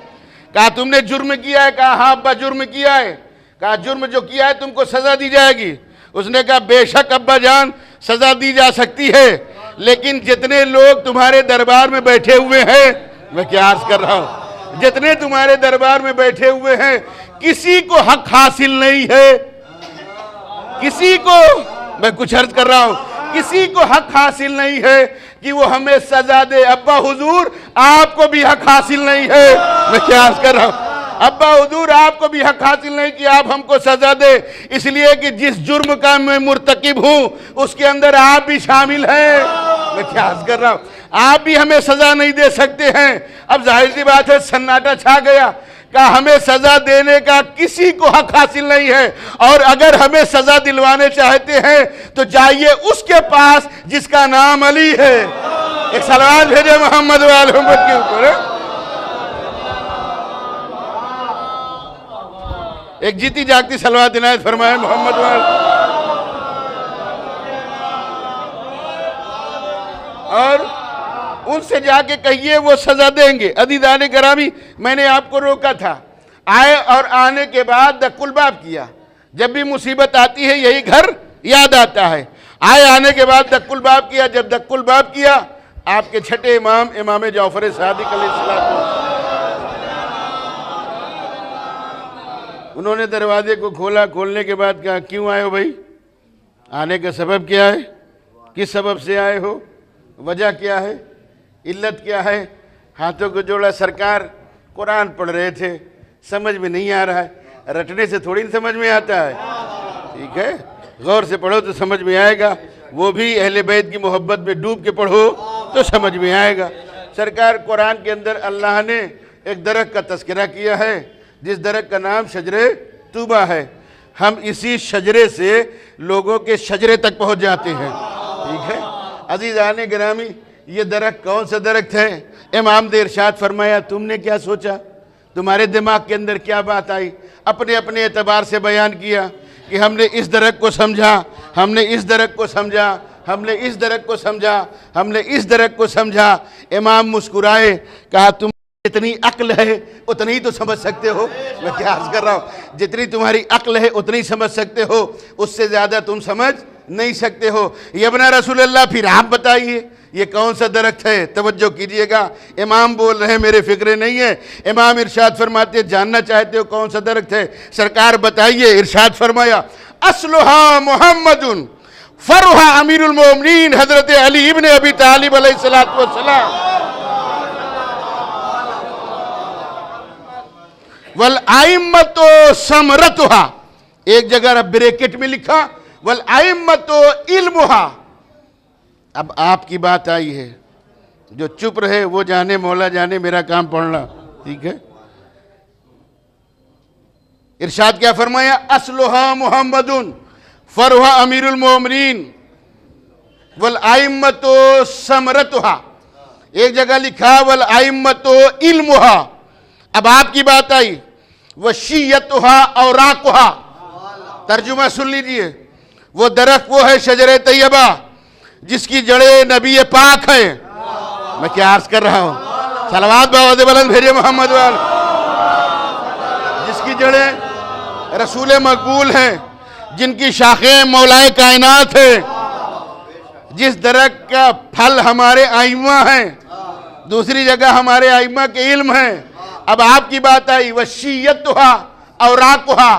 [SPEAKER 1] کہا تم نے جرم کیا ہے؟ کہا ہاں ابا جرم کیا ہے۔ کہا جرم جو کیا ہے تم کو سزا دی جائے گی۔ اس نے کہا بے شک ابا جان سزا دی جا سکتی ہے، لیکن جتنے لوگ تمہارے دربار میں بیٹھے ہوئے ہیں، میں کیا عرض کر رہا ہوں، جتنے تمہارے دربار میں بیٹھے ہوئے ہیں کسی کو حق حاصل نہیں ہے، کسی کو، میں کچھ عرض کر رہا ہوں، کسی کو حق حاصل نہیں ہے کہ وہ ہمیں سزا دے۔ ابا حضور آپ کو بھی حق حاصل نہیں ہے، میں کیا عرض کر رہا ہوں، ابا حضور آپ کو بھی حق حاصل نہیں کہ آپ ہم کو سزا دے، اس لیے کہ جس جرم کا میں مرتکب ہوں اس کے اندر آپ بھی شامل ہیں، میں کیا عرض کر رہا ہوں، آپ بھی ہمیں سزا نہیں دے سکتے ہیں۔ اب ظاہر سی بات ہے سناٹا چھا گیا، کہ ہمیں سزا دینے کا کسی کو حق حاصل نہیں ہے، اور اگر ہمیں سزا دلوانے چاہتے ہیں تو جائیے اس کے پاس جس کا نام علی ہے۔ ایک صلوات بھیجے محمد والے محمد کے اوپر۔ ایک جیتی جاگتی صلوات عنایت فرمائے محمد والے۔ اور ان سے جا کے کہیے وہ سزا دیں گے۔ عزیزان گرامی، میں نے آپ کو روکا تھا، آئے اور آنے کے بعد دق الباب کیا۔ جب بھی مصیبت آتی ہے یہی گھر یاد آتا ہے۔ آئے آنے کے بعد دق الباب کیا۔ جب دق الباب کیا، آپ کے چھٹے امام امام جعفر صادق علیہ السلام، انہوں نے دروازے کو کھولا۔ کھولنے کے بعد کہا کیوں آئے ہو بھائی؟ آنے کا سبب کیا ہے؟ کس سبب سے آئے ہو؟ وجہ کیا ہے؟ علت کیا ہے؟ ہاتھوں کو جوڑا۔ سرکار قرآن پڑھ رہے تھے، سمجھ میں نہیں آ رہا ہے، رٹنے سے تھوڑی سمجھ میں آتا ہے، ٹھیک ہے، غور سے پڑھو تو سمجھ میں آئے گا، وہ بھی اہل بیت کی محبت میں ڈوب کے پڑھو تو سمجھ میں آئے گا۔ سرکار قرآن کے اندر اللہ نے ایک درخت کا تذکرہ کیا ہے جس درخت کا نام شجرے طوبہ ہے۔ ہم اسی شجرے سے لوگوں کے شجرے تک پہنچ جاتے ہیں، ٹھیک ہے۔ عزیزان گرامی، یہ درخت کون سا درخت ہے؟ امام نے ارشاد فرمایا تم نے کیا سوچا؟ تمہارے دماغ کے اندر کیا بات آئی؟ اپنے اپنے اعتبار سے بیان کیا کہ ہم نے اس درخت کو سمجھا، ہم نے اس درخت کو سمجھا، ہم نے اس درخت کو سمجھا، ہم نے اس درخت کو سمجھا۔ امام مسکرائے، کہا تم جتنی عقل ہے اتنی تو سمجھ سکتے ہو، میں کیا عرض کر رہا ہوں، جتنی تمہاری عقل ہے اتنی سمجھ سکتے ہو، اس سے زیادہ تم سمجھ نہیں سکتے ہو۔ یا ابن رسول اللہ پھر آپ بتائیے یہ کون سا درخت ہے؟ توجہ کیجئے گا، امام بول رہے میرے فکرے نہیں ہے۔ امام ارشاد فرماتے جاننا چاہتے ہو کون سا درخت ہے؟ سرکار بتائیے۔ ارشاد فرمایا اصلها محمد فرها امیر المومنین حضرت علی ابن ابی طالب علیہ السلام والائمت ثمرتها، ایک جگہ بریکٹ میں لکھا والائمت علمها۔ اب آپ کی بات آئی ہے، جو چپ رہے وہ جانے، مولا جانے، میرا کام پڑھنا، ٹھیک ہے۔ ارشاد کیا فرمایا؟ اصلها محمد فرها امیر المومنین والائمت ثمرتها، ایک جگہ لکھا والائمت علمها۔ اب آپ کی بات آئی وشیتها اوراقها، ترجمہ سن لیجئے، وہ درخت وہ ہے شجر طیبہ جس کی جڑیں نبی پاک ہیں۔ میں کیا عرض کر رہا ہوں، صلوات بآواز بلند بھیجے محمد وال، جس کی جڑیں رسول مقبول ہیں، جن کی شاخیں مولائے کائنات ہیں، جس درخت کا پھل ہمارے ائمہ ہیں، دوسری جگہ ہمارے ائمہ کے علم ہیں۔ اب آپ کی بات آئی وشیتها اوراقها،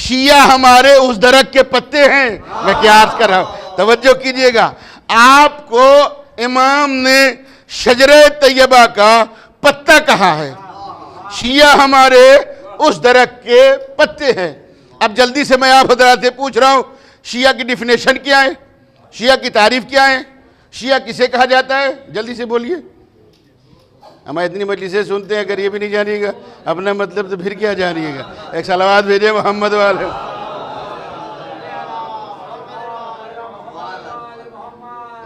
[SPEAKER 1] شیعہ ہمارے اس درخت کے پتے ہیں۔ میں کیا عرض کر رہا ہوں، توجہ کیجئے گا، آپ کو امام نے شجر طیبہ کا پتہ کہا ہے، شیعہ ہمارے اس درخت کے پتے ہیں۔ اب جلدی سے میں آپ حضرات سے پوچھ رہا ہوں، شیعہ کی ڈیفینیشن کیا ہے؟ شیعہ کی تعریف کیا ہے؟ شیعہ کسے کہا جاتا ہے؟ جلدی سے بولیے، ہم اتنی مجلسیں سنتے ہیں، اگر یہ بھی نہیں جانیے گا اپنا مطلب تو پھر کیا جانیے گا؟ ایک صلوات بھیجے محمد والے۔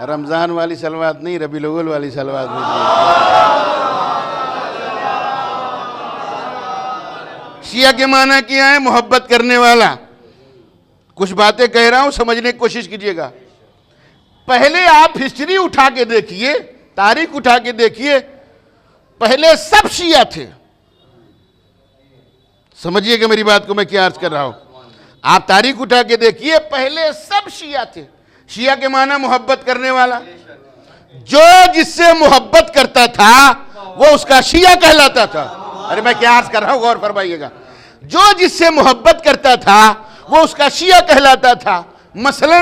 [SPEAKER 1] رمضان والی صلوات نہیں، ربیع الاول والی صلوات میں شیعہ کے معنی کیا ہے؟ محبت کرنے والا۔ کچھ باتیں کہہ رہا ہوں، سمجھنے کی کوشش کیجئے گا۔ پہلے آپ ہسٹری اٹھا کے دیکھیے، تاریخ اٹھا کے دیکھیے، پہلے سب شیعہ تھے۔ سمجھیے کہ میری بات کو میں کیا عرض کر رہا ہوں۔ آپ تاریخ اٹھا کے دیکھیے، پہلے سب شیعہ تھے۔ شیعہ کے معنی محبت کرنے والا۔ جو جس سے محبت کرتا تھا وہ اس کا شیعہ کہلاتا تھا۔ ارے میں کیا عرض کر رہا ہوں، غور فرمائیے گا۔ جو جس سے محبت کرتا تھا وہ اس کا شیعہ کہلاتا تھا۔ مثلا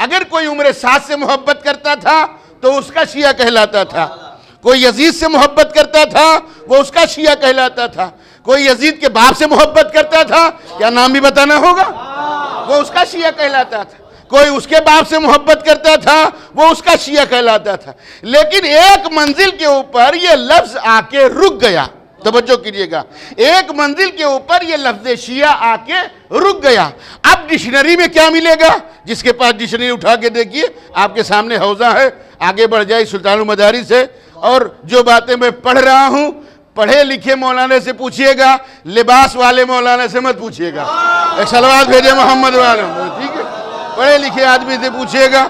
[SPEAKER 1] اگر کوئی عمر سعد سے محبت کرتا تھا تو اس کا شیعہ کہلاتا تھا۔ کوئی یزید سے محبت کرتا تھا وہ اس کا شیعہ کہلاتا تھا۔ کوئی یزید کے باپ سے محبت کرتا تھا، کیا نام بھی بتانا ہوگا، وہ اس کا شیعہ کہلاتا تھا۔ کوئی اس کے باپ سے محبت کرتا تھا وہ اس کا شیعہ کہلاتا تھا۔ لیکن ایک منزل کے اوپر یہ لفظ آ کے رک گیا، توجہ کیجئے گا، ایک منزل کے اوپر یہ لفظ شیعہ آ کے رک گیا۔ اب ڈکشنری میں کیا ملے گا؟ جس کے پاس ڈکشنری اٹھا کے دیکھیے، آپ کے سامنے حوزہ ہے، آگے بڑھ جائے سلطان المدارس سے، اور جو باتیں میں پڑھ رہا ہوں پڑھے لکھے مولانا سے پوچھئے گا، لباس والے مولانا سے مت پوچھئے گا۔ ایک صلوات بھیجے محمد والے، ٹھیک ہے؟ پڑھے لکھے آدمی سے پوچھئے گا۔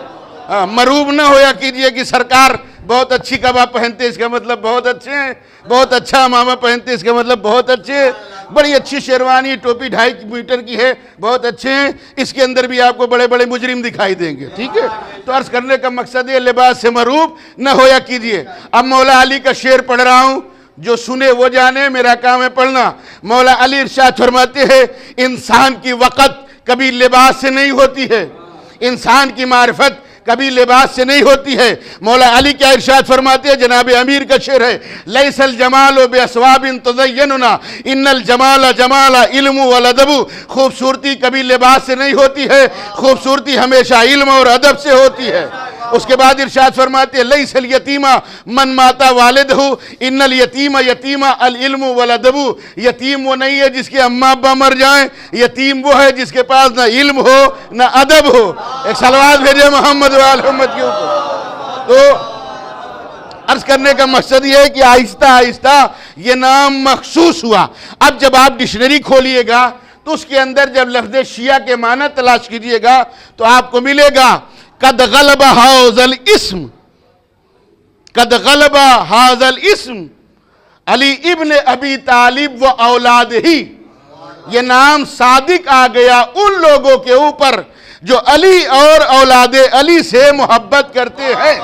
[SPEAKER 1] مروب نہ ہویا کیجئے کہ سرکار بہت اچھی کباب پہنتے اس کا مطلب بہت اچھے ہیں، بہت اچھا امامہ پہنتے اس کا مطلب بہت اچھے ہیں، بڑی اچھی شیروانی ٹوپی 2.5 میٹر کی ہے، بہت اچھے ہیں، اس کے اندر بھی آپ کو بڑے بڑے مجرم دکھائی دیں گے، ٹھیک ہے؟ تو عرض کرنے کا مقصد یہ، لباس سے مروب نہ ہویا کیجئے۔ اب مولا علی کا شعر پڑھ رہا ہوں، جو سنے وہ جانے، میرا کام ہے پڑھنا۔ مولا علی ارشاد فرماتے ہیں، انسان کی وقت کبھی لباس سے نہیں ہوتی ہے، انسان کی معرفت کبھی لباس سے نہیں ہوتی ہے۔ مولا علی کیا ارشاد فرماتے ہیں؟ جناب امیر کا شعر ہے، لیس الجمال باسواب تزیننا ان الجمال جمال علم والادب۔ خوبصورتی کبھی لباس سے نہیں ہوتی ہے، خوبصورتی ہمیشہ علم اور ادب سے ہوتی ہے۔ اس کے بعد ارشاد فرماتے ہیں، لیس الیتیم من ماتا والدہ ان الیتیم یتیم العلم والادب۔ یتیم وہ نہیں ہے جس کے اماں ابا مر جائیں، یتیم وہ ہے جس کے پاس نہ علم ہو نہ ادب ہو۔ ایک صلوات بھیجے محمد وآل محمد کے اوپر۔ تو عرض کرنے کا مقصد یہ ہے کہ آہستہ آہستہ یہ نام مخصوص ہوا۔ اب جب آپ ڈکشنری کھولیے گا تو اس کے اندر جب لفظ شیعہ کے معنی تلاش کیجئے گا تو آپ کو ملے گا، قد غلب هذا الاسم، قد غلب هذا الاسم علی ابن ابی طالب و اولاد ہی۔ یہ نام صادق آ گیا ان لوگوں کے اوپر جو علی اور اولاد علی سے محبت کرتے ہیں،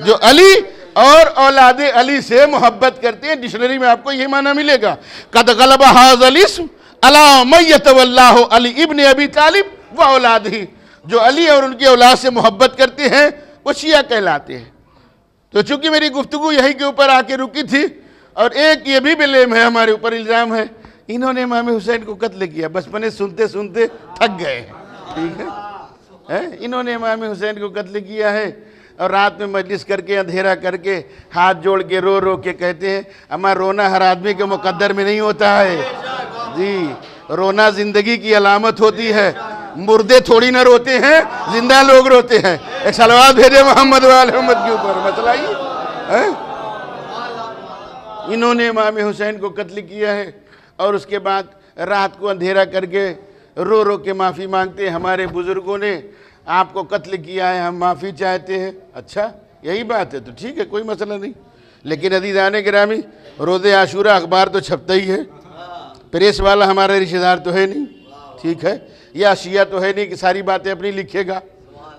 [SPEAKER 1] جو علی اور اولاد علی سے محبت کرتے ہیں۔ ڈکشنری میں آپ کو یہ معنی ملے گا، قد غلب هذا الاسم علی من یتولاہ علی ابن ابی طالب و اولاد ہی۔ جو علی اور ان کی اولاد سے محبت کرتے ہیں وہ شیعہ کہلاتے ہیں۔ تو چونکہ میری گفتگو یہی کے اوپر آ کے رکی تھی، اور ایک یہ بھی بلیم ہے ہمارے اوپر، الزام ہے انہوں نے امام حسین کو قتل کیا، بچپنے سنتے سنتے تھک گئے ہیں، ٹھیک ہے؟ انہوں نے امام حسین کو قتل کیا ہے، اور رات میں مجلس کر کے اندھیرا کر کے ہاتھ جوڑ کے رو رو کے کہتے ہیں، اما رونا ہر آدمی کے مقدر میں نہیں ہوتا ہے جی، رونا زندگی کی علامت ہوتی ہے، مردے تھوڑی نہ روتے ہیں، زندہ لوگ روتے ہیں۔ ایک صلوات بھیجے محمد وآل محمد کے اوپر۔ مسئلہ یہ انہوں نے امام حسین کو قتل کیا ہے، اور اس کے بعد رات کو اندھیرا کر کے رو رو کے معافی مانگتے ہیں، ہمارے بزرگوں نے آپ کو قتل کیا ہے، ہم معافی چاہتے ہیں۔ اچھا یہی بات ہے تو ٹھیک ہے، کوئی مسئلہ نہیں۔ لیکن عزیزان گرامی، روز عاشورہ اخبار تو چھپتا ہی ہے، پریس والا ہمارا رشتہ دار تو ہے نہیں، ٹھیک ہے، یا شیعہ تو ہے نہیں کہ ساری باتیں اپنی لکھے گا،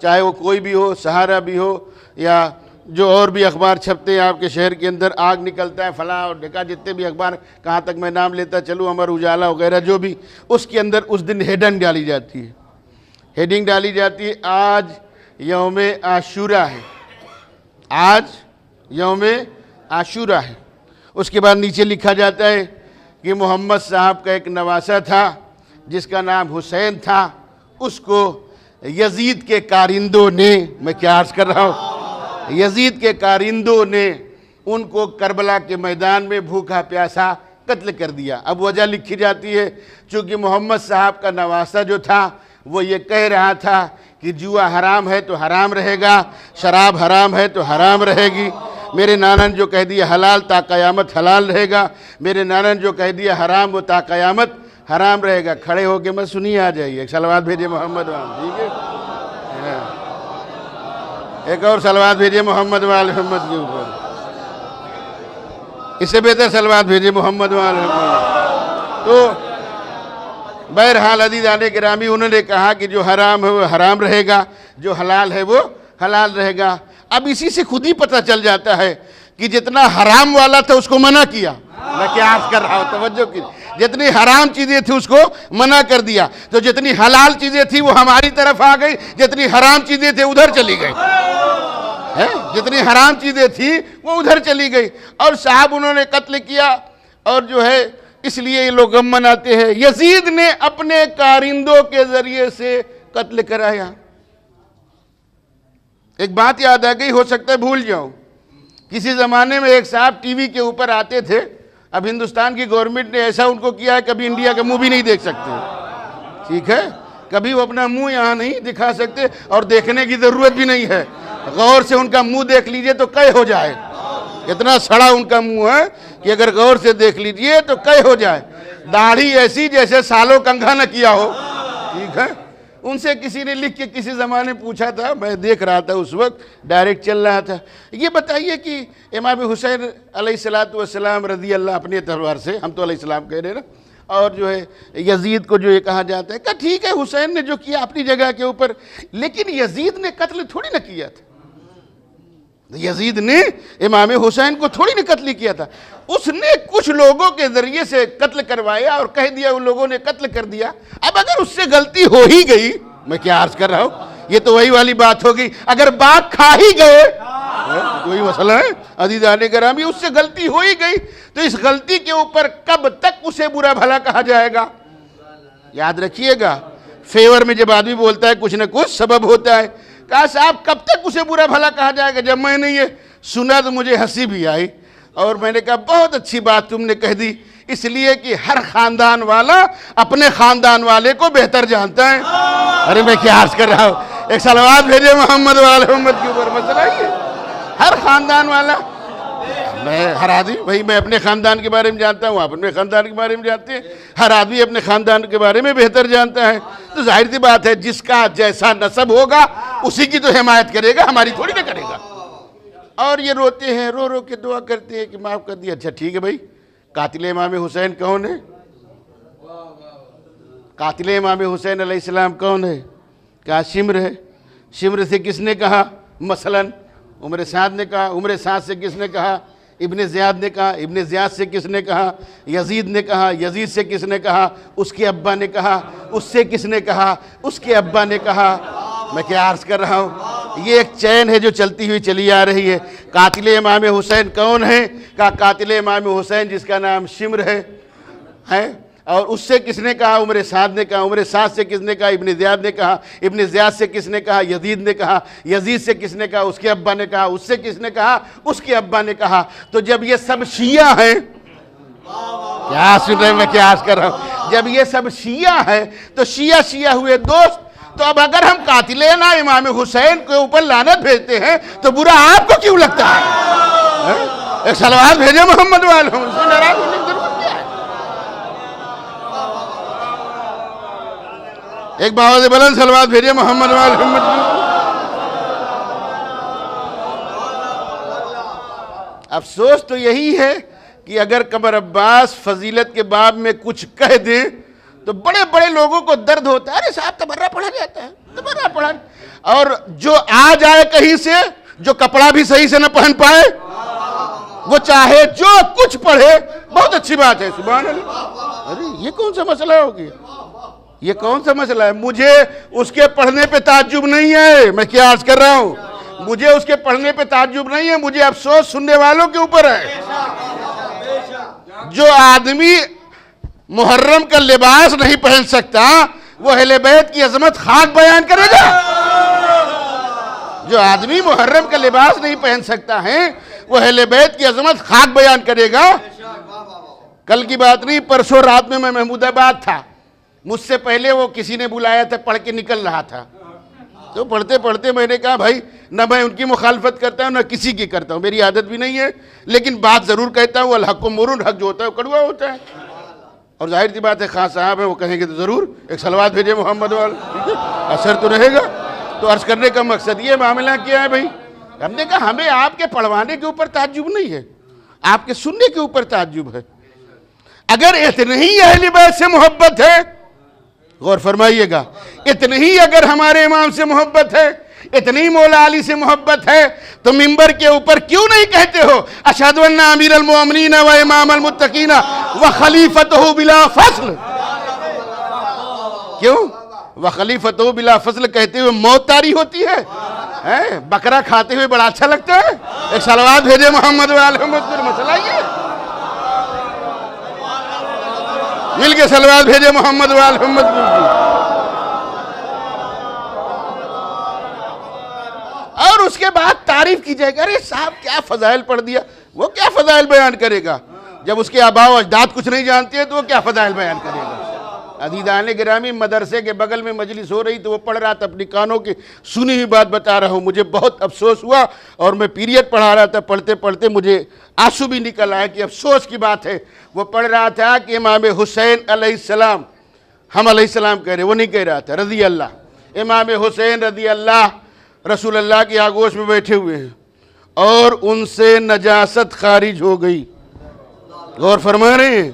[SPEAKER 1] چاہے وہ کوئی بھی ہو، سہارا بھی ہو، یا جو اور بھی اخبار چھپتے ہیں آپ کے شہر کے اندر، آگ نکلتا ہے، فلاں اور ڈھکا، جتنے بھی اخبار کہاں تک میں نام لیتا چلوں، امر اجالا وغیرہ جو بھی، اس کے اندر اس دن ہیڈنگ ڈالی جاتی ہے، ہیڈنگ ڈالی جاتی ہے، آج یوم عاشورہ ہے، آج یوم عاشورہ ہے۔ اس کے بعد نیچے لکھا جاتا ہے کہ محمد صاحب کا ایک نواسہ تھا جس کا نام حسین تھا، اس کو یزید کے کارندوں نے، میں کیا عرض کر رہا ہوں، یزید کے کارندوں نے ان کو کربلا کے میدان میں بھوکا پیاسا قتل کر دیا۔ اب وجہ لکھی جاتی ہے، چونکہ محمد صاحب کا نواسہ جو تھا وہ یہ کہہ رہا تھا کہ جوا حرام ہے تو حرام رہے گا، شراب حرام ہے تو حرام رہے گی، میرے نانا نے جو کہہ دیا حلال تا قیامت حلال رہے گا، میرے نانا نے جو کہہ دیا حرام وہ تا قیامت حرام رہے گا۔ کھڑے ہو کے مت سنیے، آ جائیے، ایک صلوات بھیجئے محمد وال، ٹھیک ہے؟ ایک اور صلوات بھیجئے محمد وال محمد کے اوپر، اس سے بہتر صلوات بھیجئے محمد وال محمد۔ تو بہرحال عزیزان گرامی، انہوں نے کہا کہ جو حرام ہے وہ حرام رہے گا، جو حلال ہے وہ حلال رہے گا۔ اب اسی سے خود ہی پتہ چل جاتا ہے کہ جتنا حرام والا تھا اس کو منع کیا، میں کیا عرض کر رہا ہوں، توجہ کی، جتنی حرام چیزیں تھیں اس کو منع کر دیا، تو جتنی حلال چیزیں تھیں وہ ہماری طرف آ گئی، جتنی حرام چیزیں تھیں ادھر چلی گئی، جتنی حرام چیزیں تھیں وہ ادھر چلی گئی۔ اور صاحب انہوں نے قتل کیا، اور جو ہے اس لیے یہ لوگ غم مناتے ہیں۔ یزید نے اپنے کارندوں کے ذریعے سے قتل کرایا۔ ایک بات یاد آ گئی، ہو سکتا ہے بھول جاؤں، کسی زمانے میں ایک صاحب ٹی وی کے اوپر آتے تھے، اب ہندوستان کی گورنمنٹ نے ایسا ان کو کیا ہے کبھی انڈیا کا منہ بھی نہیں دیکھ سکتے، ٹھیک ہے، کبھی وہ اپنا منہ یہاں نہیں دکھا سکتے، اور دیکھنے کی ضرورت بھی نہیں ہے، غور سے ان کا منہ دیکھ لیجئے تو قے ہو جائے، اتنا سڑا ان کا منہ ہے کہ اگر غور سے دیکھ لیجئے تو قے ہو جائے، داڑھی ایسی جیسے سالوں کنگھا نہ کیا ہو، ٹھیک ہے۔ ان سے کسی نے لکھ کے کسی زمانے پوچھا تھا، میں دیکھ رہا تھا اس وقت ڈائریکٹ چل رہا تھا، یہ بتائیے کہ امام حسین علیہ السلام رضی اللہ اپنے تلوار سے، ہم تو علیہ السلام کہہ رہے ہیں نا، اور جو ہے یزید کو جو یہ کہا جاتا ہے کہ ٹھیک ہے حسین نے جو کیا اپنی جگہ کے اوپر، لیکن یزید نے قتل تھوڑی نہ کیا تھا، یزید نے امام حسین کو تھوڑی نہ قتل کیا تھا، اس نے کچھ لوگوں کے ذریعے سے قتل کروایا اور کہہ دیا ان لوگوں نے قتل کر دیا۔ اب اگر اس سے غلطی ہو ہی گئی، میں کیا عرض کر رہا ہوں، یہ تو وہی والی بات ہوگی، اگر باغ کھا ہی گئے کوئی مسئلہ ہے عزیزان گرامی، اس سے غلطی ہو ہی گئی تو اس غلطی کے اوپر کب تک اسے برا بھلا کہا جائے گا؟ یاد رکھیے گا، فیور میں جب آدمی بولتا ہے کچھ نہ کچھ سبب ہوتا ہے۔ کہا صاحب کب تک اسے برا بھلا کہا جائے گا؟ جب میں نے یہ سنا تو مجھے ہنسی بھی آئی، اور میں نے کہا بہت اچھی بات تم نے کہہ دی، اس لیے کہ ہر خاندان والا اپنے خاندان والے کو بہتر جانتا ہے۔ ارے میں کیا عرض کر رہا ہوں، ایک صلوات بھیجے محمد وعلی محمد کے اوپر، مسئلہ یہ ہر خاندان والا، میں ہر آدمی بھائی میں اپنے خاندان کے بارے میں جانتا ہوں، آپ اپنے خاندان کے بارے میں جانتے ہیں، ہر آدمی اپنے خاندان کے بارے میں بہتر جانتا ہے، تو ظاہر سی بات ہے جس کا جیسا نسب ہوگا اسی کی تو حمایت کرے گا، ہماری تھوڑی نہ کرے گا۔ اور یہ روتے ہیں، رو رو کے دعا کرتے ہیں کہ معاف کر دیا۔ اچھا ٹھیک ہے بھائی، قاتل امام حسین کون ہے؟ قاتل امام حسین علیہ السلام کون ہے؟ کہا شمر ہے۔ شمر سے کس نے کہا؟ مثلاً عمر سعد نے کہا، عمر سعد سے کس نے کہا؟ ابن زیاد نے کہا، ابن زیاد سے کس نے کہا؟ یزید نے کہا، یزید سے کس نے کہا؟ اس کے ابا نے کہا، اس سے کس نے کہا؟ اس کے ابا نے کہا۔ میں کیا عرض کر رہا ہوں، یہ ایک چین ہے جو چلتی ہوئی چلی آ رہی ہے۔ قاتل امام حسین کون ہے؟ کہا قاتل امام حسین جس کا نام شمر ہے، اور اس سے کس نے کہا؟ عمر سعد نے کہا، عمر سعد سے کس نے کہا؟ ابن زیاد نے کہا، ابن زیاد سے کس نے کہا؟ یزید نے کہا، یزید سے کس نے کہا؟ اس کے ابا نے کہا، اس سے کس نے کہا؟ اس کے ابا نے کہا۔ تو جب یہ سب شیعہ ہیں، کیا سن رہے ہیں میں کیا عرض کر رہا ہوں، جب یہ سب شیعہ ہیں تو شیعہ ہوئے دوست، تو اب اگر ہم قاتلنا امام حسین کے اوپر لعنت بھیجتے ہیں تو برا آپ کو کیوں لگتا ہے؟ ایک صلوات بھیجے محمد وعلی محمد، اس میں ناراض ہونے کی ضرورت کیا ہے؟ ایک باوز بلند صلوات بھیجے محمد وعلی محمد۔ افسوس تو یہی ہے کہ اگر قمر عباس فضیلت کے باب میں کچھ کہہ دیں تو بڑے بڑے لوگوں کو درد ہوتا ہے، ارے صاحب تبرہ پڑھا جاتا ہے، تبرہ پڑھا، اور جو آ جائے کہیں سے جو کپڑا بھی صحیح سے نہ پہن پائے وہ چاہے جو کچھ پڑھے، بہت اچھی بات ہے، سبحان اللہ۔ ارے یہ کون سا مسئلہ ہوگی، یہ کون سا مسئلہ ہے؟ مجھے اس کے پڑھنے پہ تعجب نہیں ہے، میں کیا عرض کر رہا ہوں، مجھے اس کے پڑھنے پہ تعجب نہیں ہے، مجھے افسوس سننے والوں کے اوپر ہے۔ جو آدمی محرم کا لباس نہیں پہن سکتا وہ اہل بیت کی عظمت خاک بیان کرے گا؟ جو آدمی محرم کا لباس نہیں پہن سکتا ہے وہ اہل بیت کی عظمت خاک بیان کرے گا؟ کل کی بات نہیں، پرسوں رات میں محمود آباد تھا، مجھ سے پہلے وہ کسی نے بلایا تھا، پڑھ کے نکل رہا تھا، تو پڑھتے پڑھتے میں نے کہا بھائی نہ میں ان کی مخالفت کرتا ہوں نہ کسی کی کرتا ہوں، میری عادت بھی نہیں ہے، لیکن بات ضرور کہتا ہوں، الحق مرن، حق جو ہوتا ہے وہ کڑوا ہوتا ہے۔ اور ظاہر سی بات ہے خاص صاحب ہیں، وہ کہیں گے تو ضرور ایک صلوات بھیجے محمد والے، اثر تو رہے گا۔ تو عرض کرنے کا مقصد یہ معاملہ کیا ہے بھائی، ہم نے کہا ہمیں آپ کے پڑھوانے کے اوپر تعجب نہیں ہے، آپ کے سننے کے اوپر تعجب ہے۔ اگر اتنی ہی اہل بیت سے محبت ہے، غور فرمائیے گا، اتنی ہی اگر ہمارے امام سے محبت ہے، اتنی مولا علی سے محبت ہے، تو منبر کے اوپر کیوں نہیں کہتے ہو اشہد ان امیر المومنین و امام المتقین و خلیفتہ بلا فصل؟ کیوں و خلیفتہ بلا فصل کہتے ہوئے موت طاری ہوتی ہے؟ بکرا کھاتے ہوئے بڑا اچھا لگتا ہے؟ ایک صلوات بھیجے محمد والے محمد، مسئلہ یہ مل کے صلوات بھیجے محمد والے محمد۔ اور اس کے بعد تعریف کی جائے گا، ارے صاحب کیا فضائل پڑھ دیا، وہ کیا فضائل بیان کرے گا؟ جب اس کے آباء و اجداد کچھ نہیں جانتے ہیں تو وہ کیا فضائل بیان کرے گا؟ عزیزان گرامی، مدرسے کے بغل میں مجلس ہو رہی تو وہ پڑھ رہا تھا، اپنی کانوں کی سنی ہوئی بات بتا رہا ہوں، مجھے بہت افسوس ہوا، اور میں پیریڈ پڑھا رہا تھا، پڑھتے پڑھتے مجھے آنسو بھی نکل آیا کہ افسوس کی بات ہے۔ وہ پڑھ رہا تھا کہ امام حسین علیہ السلام، ہم علیہ السلام کہہ رہے، وہ نہیں کہہ رہا تھا، رضی اللہ، امام حسین رضی اللہ رسول اللہ کی آگوش میں بیٹھے ہوئے ہیں اور ان سے نجاست خارج ہو گئی۔ غور فرما رہے ہیں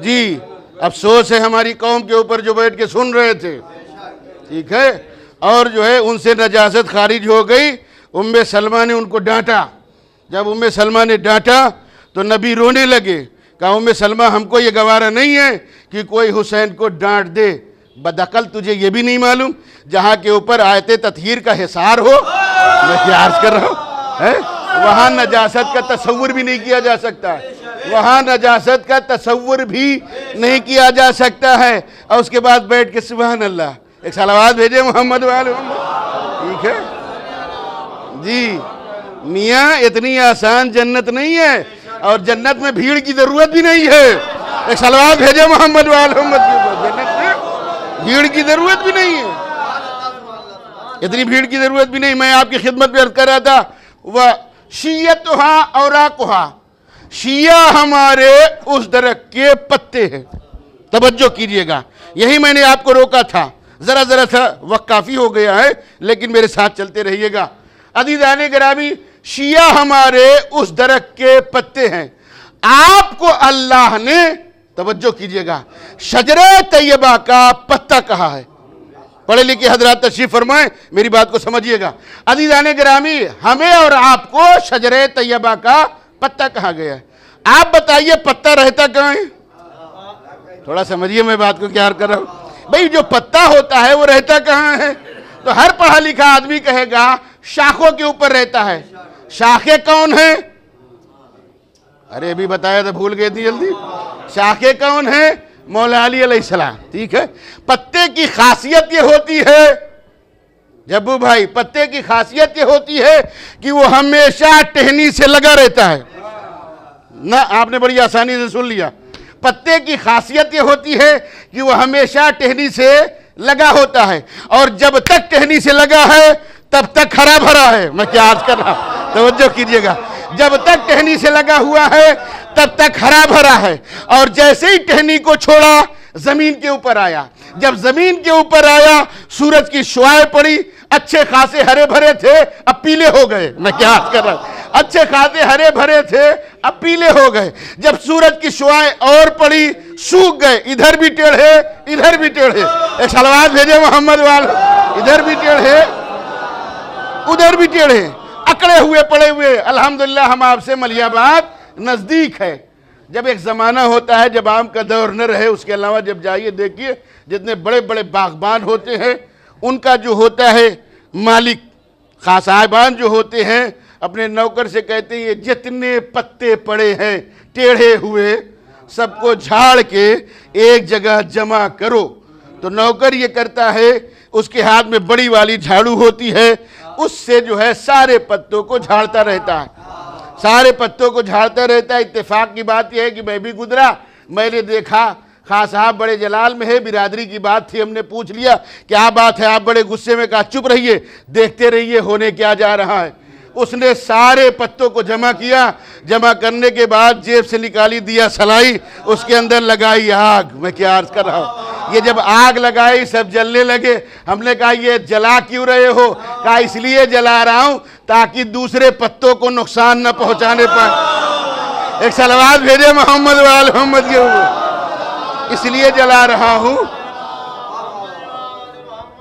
[SPEAKER 1] جی؟ افسوس ہے ہماری قوم کے اوپر جو بیٹھ کے سن رہے تھے، ٹھیک ہے، اور جو ہے ان سے نجاست خارج ہو گئی۔ ام سلمہ نے ان کو ڈانٹا، جب ام سلمہ نے ڈانٹا تو نبی رونے لگے، کہا ام سلمہ ہم کو یہ گوارا نہیں ہے کہ کوئی حسین کو ڈانٹ دے، بدعقل تجھے یہ بھی نہیں معلوم جہاں کے اوپر آیت تطہیر کا حصار ہو، میں کیا عرض کر رہا ہوں، وہاں نجاست کا تصور بھی نہیں کیا جا سکتا، وہاں نجاست کا تصور بھی نہیں کیا جا سکتا ہے۔ اور اس کے بعد بیٹھ کے سبحان اللہ، ایک صلوات بھیجے محمد والے محمد، ٹھیک ہے جی؟ میاں اتنی آسان جنت نہیں ہے، اور جنت میں بھیڑ کی ضرورت بھی نہیں ہے، ایک صلوات بھیجے محمد والے محمد کے اوپر، جنت میں بھیڑ کی ضرورت بھی نہیں ہے، اتنی بھیڑ کی ضرورت بھی نہیں۔ میں آپ کی خدمت میں عرض کر رہا تھا، وَشِیَّتُهَا أَوْرَاقُهَا، شیعہ ہمارے اس درخت کے پتے ہیں، توجہ کیجئے گا، یہی میں نے آپ کو روکا تھا، ذرا سا وقت کافی ہو گیا ہے لیکن میرے ساتھ چلتے رہیے گا۔ عزیزان گرامی، شیعہ ہمارے اس درخت کے پتے ہیں، آپ کو اللہ نے، توجہ کیجئے گا، شجرہ طیبہ کا پتہ کہا ہے۔ پڑھے لکھے حضرات تشریف فرمائیں، میری بات کو سمجھیے گا۔ عزیزان گرامی، ہمیں اور آپ کو شجرہ طیبہ کا پتہ کہا گیا ہے۔ آپ بتائیے پتہ رہتا کہاں ہے؟ تھوڑا سمجھیے میں بات کو کیا کر رہا ہوں بھئی، جو پتہ ہوتا ہے وہ رہتا کہاں ہے؟ تو ہر پڑھا لکھا آدمی کہے گا شاخوں کے اوپر رہتا ہے۔ شاخیں کون ہیں؟ ارے ابھی بتایا تو بھول گئے تھی جلدی۔ شاخیں کون ہیں؟ مولا علی علیہ السلام، ٹھیک ہے۔ پتے کی خاصیت یہ ہوتی ہے جبو بھائی، پتے کی خاصیت یہ ہوتی ہے کہ وہ ہمیشہ ٹہنی سے لگا رہتا ہے نا، آپ نے بڑی آسانی سے سن لیا۔ پتے کی خاصیت یہ ہوتی ہے کہ وہ ہمیشہ ٹہنی سے لگا ہوتا ہے، اور جب تک ٹہنی سے لگا ہے تب تک ہرا بھرا ہے۔ میں کیا عرض کر رہا ہوں، توجہ کیجئے گا، جب تک ٹہنی سے لگا ہوا ہے تب تک ہرا بھرا ہے، اور جیسے ہی ٹہنی کو چھوڑا زمین کے اوپر آیا، جب زمین کے اوپر آیا سورج کی شعاعیں پڑی، اچھے خاصے ہرے بھرے تھے اب پیلے ہو گئے۔ میں کیا عرض کر رہا ہوں، اچھے خاصے ہرے بھرے تھے اب پیلے ہو گئے۔ جب سورج کی شعاعیں اور پڑی سوکھ گئے، ادھر بھی ٹیڑھے ادھر بھی ٹیڑھے، ایک صلوات بھیجے محمد والے، ادھر بھی ٹیڑھے ادھر بھی ٹیڑھے، اکڑے ہوئے پڑے ہوئے۔ الحمدللہ ہم آپ سے ملیاباد نزدیک ہے۔ جب ایک زمانہ ہوتا ہے جب آم کا دور نہ رہے، اس کے علاوہ جب جائیے دیکھیے جتنے بڑے بڑے باغبان ہوتے ہیں ان کا جو ہوتا ہے مالک، خاص صاحبان جو ہوتے ہیں اپنے نوکر سے کہتے ہیں یہ جتنے پتے پڑے ہیں ٹیڑھے ہوئے سب کو جھاڑ کے ایک جگہ جمع کرو، تو نوکر یہ کرتا ہے، اس کے ہاتھ میں بڑی والی جھاڑو ہوتی ہے، اس سے جو ہے سارے پتوں کو جھاڑتا رہتا ہے، سارے پتوں کو جھاڑتا رہتا ہے۔ اتفاق کی بات یہ ہے کہ میں بھی گزرا، میں نے دیکھا خاص صاحب بڑے جلال میں ہے، برادری کی بات تھی، ہم نے پوچھ لیا کیا بات ہے، آپ بڑے غصے میں، کہا چپ رہیے، دیکھتے رہیے ہونے کیا جا رہا ہے۔ اس نے سارے پتوں کو جمع کیا، جمع کرنے کے بعد جیب سے نکالی دیا سلائی، اس کے اندر لگائی آگ۔ میں کیا عرض کر رہا ہوں، یہ جب آگ لگائی سب جلنے لگے۔ ہم نے کہا یہ جلا کیوں رہے ہو؟ کہا اس لیے جلا رہا ہوں تاکہ دوسرے پتوں کو نقصان نہ پہنچانے پائے۔ ایک صلوات بھیجے محمد وآل محمد کے اوپر، اس لیے جلا رہا ہوں۔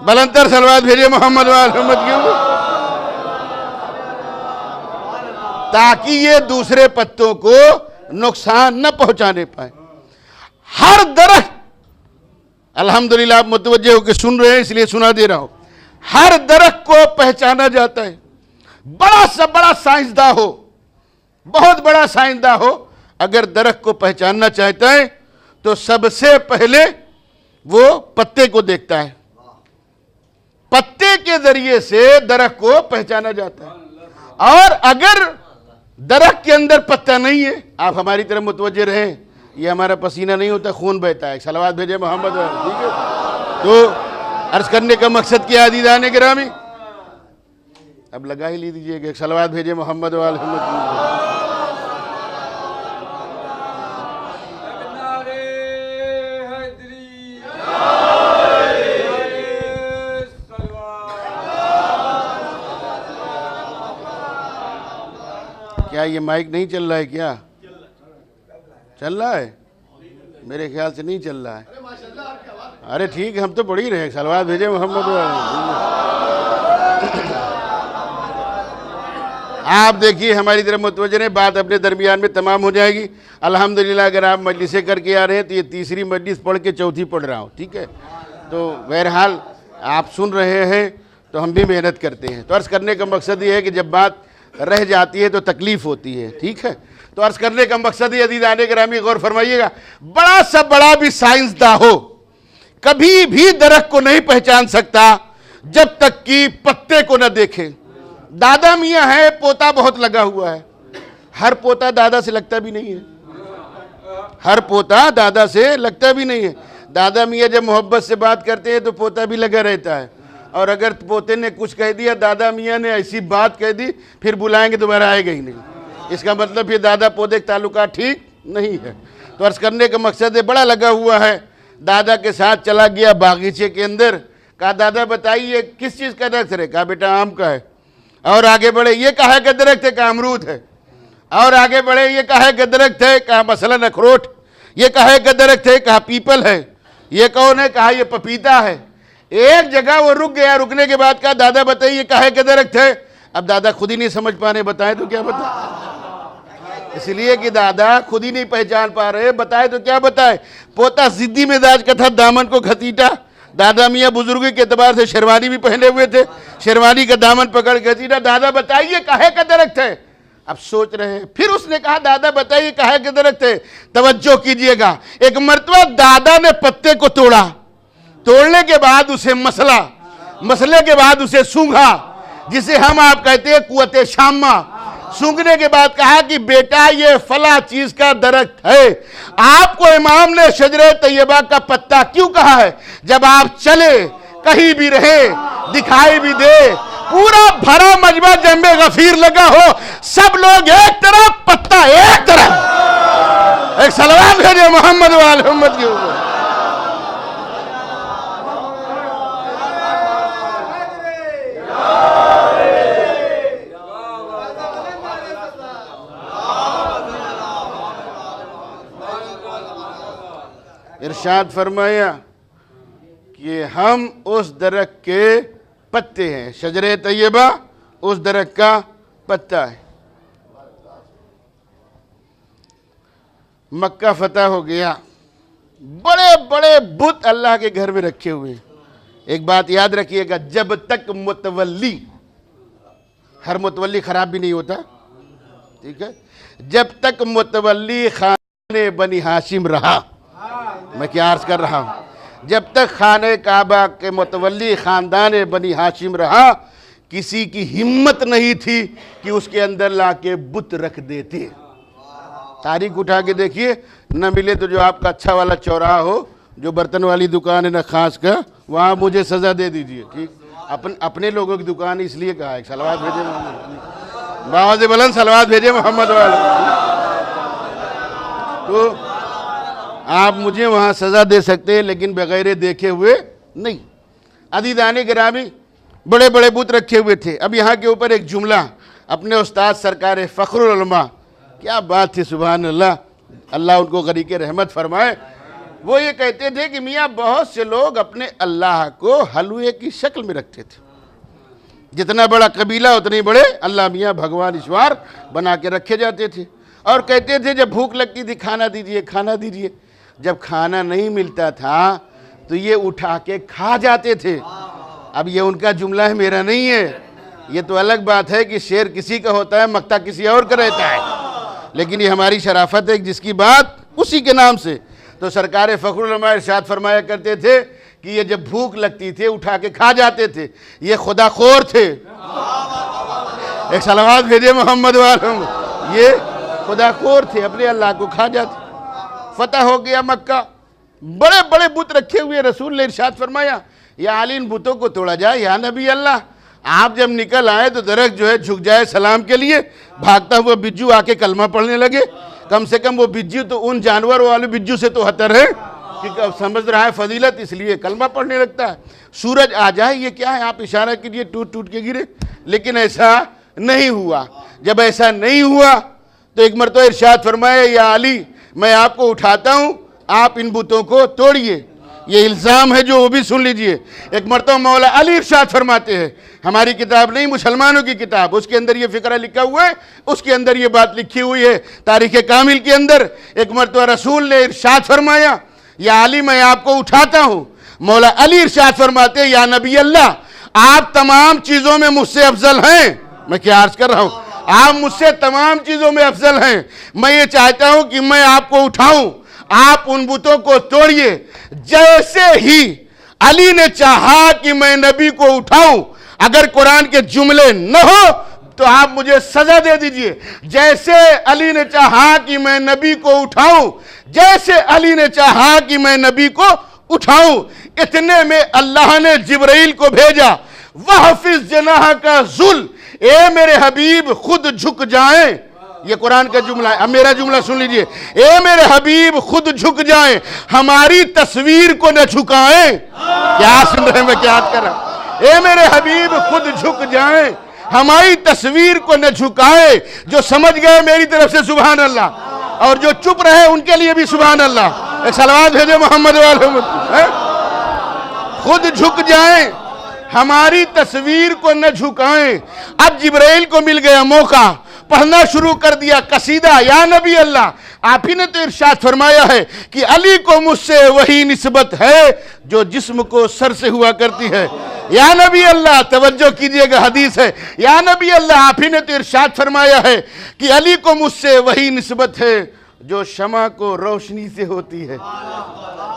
[SPEAKER 1] بلندر صلوات بھیجے محمد وآل محمد کے اوپر، تاکہ یہ دوسرے پتوں کو نقصان نہ پہنچانے پائے۔ ہر درخت، الحمدللہ آپ متوجہ ہو کے سن رہے ہیں اس لیے سنا دے رہا ہوں، ہر درخت کو پہچانا جاتا ہے۔ بڑا سے بڑا سائنسداں ہو، بہت بڑا سائنسداں ہو، اگر درخت کو پہچاننا چاہتا ہے تو سب سے پہلے وہ پتے کو دیکھتا ہے۔ پتے کے ذریعے سے درخت کو پہچانا جاتا ہے۔ اور اگر درخت کے اندر پتہ نہیں ہے، آپ ہماری طرف متوجہ رہیں، یہ ہمارا پسینہ نہیں ہوتا، خون بہتا ہے۔ صلوات بھیجے محمد وآل، ٹھیک ہے؟ تو عرض کرنے کا مقصد کیا عزیزان گرامی؟ اب لگا ہی لی دیجئے کہ صلوات بھیجے محمد وآل محمد۔ کیا یہ مائک نہیں چل رہا ہے کیا؟ چل رہا ہے؟ میرے خیال سے نہیں چل رہا ہے۔ ارے ٹھیک ہے، ہم تو پڑھ ہی رہے ہیں، صلوات بھیجے محمد آپ دیکھیے ہماری طرف متوجہ ہیں، بات اپنے درمیان میں تمام ہو جائے گی الحمدللہ۔ اگر آپ مجلسیں کر کے آ رہے ہیں تو یہ تیسری مجلس پڑھ کے چوتھی پڑھ رہا ہوں، ٹھیک ہے؟ تو بہرحال آپ سن رہے ہیں تو ہم بھی محنت کرتے ہیں۔ تو عرض کرنے کا مقصد یہ ہے کہ جب بات رہ جاتی ہے تو تکلیف ہوتی ہے، ٹھیک ہے؟ تو عرض کرنے کا مقصد یہ عزیزان گرامی غور فرمائیے گا، بڑا سا بڑا بھی سائنسداں ہو کبھی بھی درخت کو نہیں پہچان سکتا جب تک کہ پتے کو نہ دیکھے۔ دادا میاں ہے، پوتا بہت لگا ہوا ہے، ہر پوتا دادا سے لگتا بھی نہیں ہے، ہر پوتا دادا سے لگتا بھی نہیں ہے۔ دادا میاں جب محبت سے بات کرتے ہیں تو پوتا بھی لگا رہتا ہے، اور اگر پوتے نے کچھ کہہ دیا، دادا میاں نے ایسی بات کہہ دی، پھر بلائیں گے دوبارہ آئے گا ہی نہیں۔ اس کا مطلب یہ دادا پودے کا تعلقات ٹھیک نہیں ہے۔ تو عرض کرنے کا مقصد ہے بڑا لگا ہوا ہے، دادا کے ساتھ چلا گیا باغیچے کے اندر، کہا دادا بتائیے کس چیز کا درخت ہے؟ کہا بیٹا آم کا ہے۔ اور آگے بڑھے، یہ کہا کہ درخت ہے؟ کہا امرود ہے۔ اور آگے بڑھے، یہ کہا کہ درخت ہے؟ کہا مثلاً اخروٹ۔ یہ کہا کہ درخت ہے؟ کہا پیپل ہے۔ یہ کون ہے؟ کہا یہ پپیتا ہے۔ ایک جگہ وہ رک گیا، رکنے کے بعد کہا دادا بتائیے یہ کہا کہ درخت ہے؟ اب دادا خود ہی نہیں سمجھ پانے، بتائے تو کیا بتائے؟ اس لیے کہ دادا خود ہی نہیں پہچان پا رہے، بتائے تو کیا بتائے؟ پوتا ضدی مزاج کا تھا، دامن کو گھسیٹا۔ دادا میاں بزرگی کے اعتبار سے شیروانی بھی پہنے ہوئے تھے، شیروانی کا دامن پکڑ گھسیٹا، دادا بتائیے کہے کا درخت ہے؟ اب سوچ رہے ہیں، پھر اس نے کہا دادا بتائیے کہے کا درخت ہے؟ توجہ کیجئے گا، ایک مرتبہ دادا نے پتے کو توڑا، توڑنے کے بعد اسے مسلا، مسلے کے بعد اسے سونگھا، جسے ہم آپ کہتے ہیں قوت شامہ۔ سونگھنے کے بعد کہا کہ بیٹا یہ فلاں چیز کا درخت ہے۔ آپ کو امام نے شجرہ طیبہ کا پتا کیوں کہا ہے؟ جب آپ چلے، کہیں بھی رہے، دکھائی بھی دے، پورا بھرا مجمع جنب غفیر لگا ہو، سب لوگ ایک طرف، پتا ایک طرف۔ ایک صلوات بھیجے محمد وآل محمد کے اوپر۔ ارشاد فرمایا کہ ہم اس درخت کے پتے ہیں، شجرہ طیبہ اس درخت کا پتا ہے۔ مکہ فتح ہو گیا، بڑے بڑے بت اللہ کے گھر میں رکھے ہوئے ہیں۔ ایک بات یاد رکھیے گا، جب تک متولی، ہر متولی خراب بھی نہیں ہوتا، ٹھیک ہے؟ جب تک متولی خانے بنی ہاشم رہا، میں کیا عرض کر رہا ہوں، جب تک خانہ کعبہ کے متولی خاندان بنی ہاشم رہا، کسی کی ہمت نہیں تھی کہ اس کے اندر لا کے بت رکھ دیتے۔ تاریخ اٹھا کے دیکھیے، نہ ملے تو جو آپ کا اچھا والا چوراہا ہو، جو برتن والی دکان ہے نہ خاص کا، وہاں مجھے سزا دے دیجئے، ٹھیک؟ اپنے لوگوں کی دکان اس لیے کہا ہے، صلوات بھیجے محمد، باواز بلند صلوات بھیجے محمد والے، تو آپ مجھے وہاں سزا دے سکتے ہیں لیکن بغیر دیکھے ہوئے نہیں۔ عزیزان گرامی، بڑے بڑے بت رکھے ہوئے تھے۔ اب یہاں کے اوپر ایک جملہ اپنے استاد سرکار فخر العلماء، کیا بات تھی، سبحان اللہ، اللہ ان کو غریق رحمت فرمائے۔ وہ یہ کہتے تھے کہ میاں بہت سے لوگ اپنے اللہ کو حلوے کی شکل میں رکھتے تھے، جتنا بڑا قبیلہ اتنے بڑے اللہ میاں بھگوان ایشور بنا کے رکھے جاتے تھے، اور کہتے تھے جب بھوک لگتی تھی کھانا دیجئے کھانا دیجئے، جب کھانا نہیں ملتا تھا تو یہ اٹھا کے کھا جاتے تھے۔ اب یہ ان کا جملہ ہے، میرا نہیں ہے۔ یہ تو الگ بات ہے کہ شعر کسی کا ہوتا ہے، مقطع کسی اور کا رہتا ہے، لیکن یہ ہماری شرافت ہے جس کی بات اسی کے نام سے۔ تو سرکار فخر العلماء ارشاد فرمایا کرتے تھے کہ یہ جب بھوک لگتی تھی اٹھا کے کھا جاتے تھے، یہ خدا خور تھے۔ ایک صلوات بھیجے محمد والوں، یہ خدا خور تھے، اپنے اللہ کو کھا جاتے۔ فتح ہو گیا مکہ، بڑے بڑے بت رکھے ہوئے، رسول نے ارشاد فرمایا یا علی ان بتوں کو توڑا جائے، یا نبی اللہ آپ جب نکل آئے تو درخت جو ہے جھک جائے سلام کے لیے، بھاگتا ہوا بجو آ کے کلمہ پڑھنے لگے۔ کم سے کم وہ بجو تو ان جانور والے بجو سے تو ہتر ہے کہ سمجھ رہا ہے فضیلت، اس لیے کلمہ پڑھنے لگتا ہے۔ سورج آ جائے، یہ کیا ہے، آپ اشارہ کیجئے، ٹوٹ ٹوٹ کے گرے، لیکن ایسا نہیں ہوا۔ جب ایسا نہیں ہوا تو ایک مرتبہ ارشاد فرمایا یا علی میں آپ کو اٹھاتا ہوں، آپ ان بتوں کو توڑیے، یہ الزام ہے جو وہ بھی سن لیجئے۔ ایک مرتبہ مولا علی ارشاد فرماتے ہیں، ہماری کتاب نہیں مسلمانوں کی کتاب، اس کے اندر یہ فقرہ لکھا ہوا ہے، اس کے اندر یہ بات لکھی ہوئی ہے تاریخ کامل کے اندر۔ ایک مرتبہ رسول نے ارشاد فرمایا یا علی میں آپ کو اٹھاتا ہوں، مولا علی ارشاد فرماتے ہیں یا نبی اللہ آپ تمام چیزوں میں مجھ سے افضل ہیں۔ میں کیا عرض کر رہا ہوں، آپ مجھ سے تمام چیزوں میں افضل ہیں، میں یہ چاہتا ہوں کہ میں آپ کو اٹھاؤں، آپ ان بتوں کو توڑیے۔ جیسے ہی علی نے چاہا کہ میں نبی کو اٹھاؤں، اگر قرآن کے جملے نہ ہو تو آپ مجھے سزا دے دیجئے۔ جیسے علی نے چاہا کہ میں نبی کو اٹھاؤں، جیسے علی نے چاہا کہ میں نبی کو اٹھاؤں، اتنے میں اللہ نے جبرائیل کو بھیجا، وَحْفِظْ جَنَاحَكَ ذُل، اے میرے حبیب خود جھک جائیں۔ یہ قرآن کا جملہ ہے، اب میرا جملہ سن لیجئے، اے میرے حبیب خود جھک جائیں، ہماری تصویر کو نہ جھکائیں۔ کیا سن رہے ہیں، میں کیا کر رہا ہوں، اے میرے حبیب خود جھک جائیں، ہماری تصویر کو نہ جھکائیں۔ جو سمجھ گئے میری طرف سے سبحان اللہ، اور جو چپ رہے ان کے لیے بھی سبحان اللہ۔ ایک صلوات بھیجے محمد والے، خود جھک جائیں، ہماری تصویر کو نہ جھکائیں۔ اب جبرائیل کو مل گیا موقع، پڑھنا شروع کر دیا قصیدہ یا نبی اللہ۔ آپ ہی نے تو ارشاد فرمایا ہے کہ علی کو مجھ سے وہی نسبت ہے جو جسم کو سر سے ہوا کرتی ہے۔ یا نبی اللہ توجہ کیجئے گا، حدیث ہے، یا نبی اللہ آپ ہی نے تو ارشاد فرمایا ہے کہ علی کو مجھ سے وہی نسبت ہے جو شمع کو روشنی سے ہوتی ہے،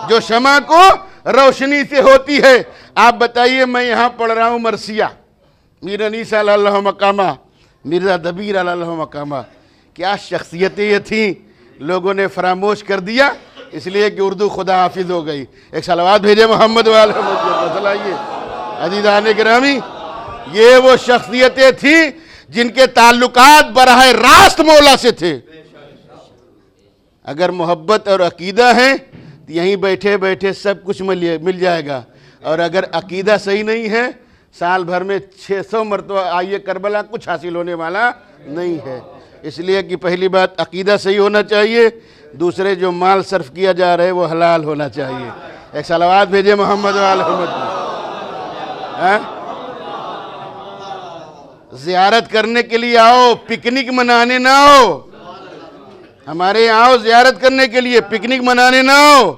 [SPEAKER 1] جو شمع کو روشنی سے ہوتی ہے۔ آپ بتائیے، میں یہاں پڑھ رہا ہوں مرثیہ، میر انیس علی اللہ مقامہ، مرزا دبیر علی اللہ مقامہ، کیا شخصیتیں یہ تھیں، لوگوں نے فراموش کر دیا اس لیے کہ اردو خدا حافظ ہو گئی۔ ایک صلوات بھیجے محمد والے مسئلہ۔ عزیزان گرامی، یہ وہ شخصیتیں تھیں جن کے تعلقات براہ راست مولا سے تھے۔ اگر محبت اور عقیدہ ہیں تو یہیں بیٹھے بیٹھے سب کچھ مل جائے گا، اور اگر عقیدہ صحیح نہیں ہے سال بھر میں 600 مرتبہ آئیے کربلا، کچھ حاصل ہونے والا نہیں ہے۔ اس لیے کہ پہلی بات عقیدہ صحیح ہونا چاہیے، دوسرے جو مال صرف کیا جا رہا ہے وہ حلال ہونا چاہیے۔ ایک صلوات بھیجے محمد وعلی محمد۔ زیارت کرنے کے لیے آؤ، پکنک منانے نہ آؤ۔ ہمارے یہاں آؤ زیارت کرنے کے لیے، پکنک منانے نہ آؤ۔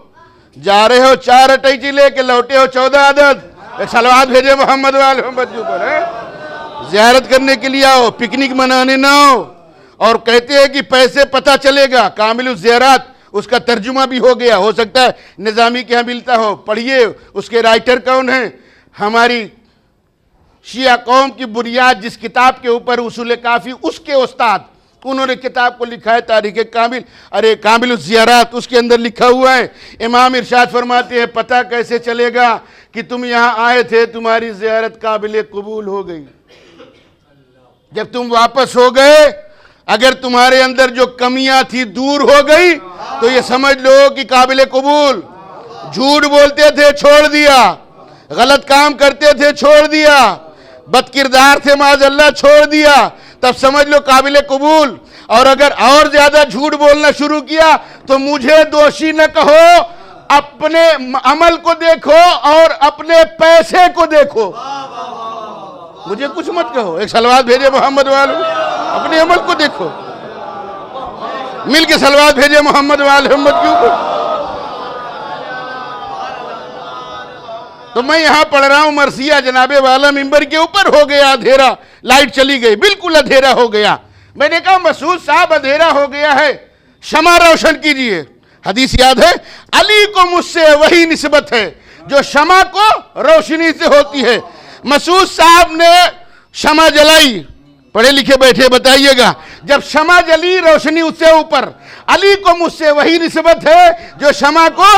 [SPEAKER 1] جا رہے ہو 4 اٹیچی لے کے، لوٹے ہو 14 عدد۔ ایک صلوات بھیجے محمد وعلی محمد جو پر ہے۔ زیارت کرنے کے لیے آؤ، پکنک منانے نہ آؤ۔ اور کہتے ہیں کہ پیسے پتہ چلے گا، کامل الزیارات اس کا ترجمہ بھی ہو گیا، ہو سکتا ہے نظامی کے ہاں ملتا ہو، پڑھیے اس کے رائٹر کون ہیں۔ ہماری شیعہ قوم کی بنیاد جس کتاب کے اوپر اصول کافی، اس کے استاد انہوں نے کتاب کو لکھا ہے تاریخ کامل، کامل الزیارات، اس کے اندر لکھا ہوا ہے۔ امام ارشاد فرماتے ہیں پتہ کیسے چلے گا کہ تم یہاں آئے تھے، تمہاری زیارت قابل قبول ہو گئی۔ جب تم واپس ہو گئے، اگر تمہارے اندر جو کمیاں تھی دور ہو گئی تو یہ سمجھ لو کہ قابل قبول۔ جھوٹ بولتے تھے چھوڑ دیا، غلط کام کرتے تھے چھوڑ دیا، بد کردار تھے معاذ اللہ چھوڑ دیا، تب سمجھ لو قابل قبول۔ اور اگر اور زیادہ جھوٹ بولنا شروع کیا تو مجھے دوشی نہ کہو، اپنے عمل کو دیکھو اور اپنے پیسے کو دیکھو، مجھے کچھ مت کہو۔ ایک صلوات بھیجے محمد والے، اپنے عمل کو دیکھو، مل کے صلوات بھیجے محمد والے محمد کے اوپر۔ تو میں یہاں پڑھ رہا ہوں مرثیہ جناب والا ممبر کے اوپر، ہو گیا اندھیرا، لائٹ چلی گئی، بالکل اندھیرا ہو گیا۔ میں نے کہا مسعود صاحب اندھیرا ہو گیا ہے، شمع روشن کیجئے۔ حدیث یاد ہے، علی کو مجھ سے وہی نسبت ہے جو شمع کو روشنی سے ہوتی ہے۔ مسعود صاحب نے شمع جلائی، پڑھے لکھے بیٹھے بتائیے گا، جب شمع جلی روشنی اس سے اوپر، علی کو مجھ سے وہی نسبت ہے جو شمع کو،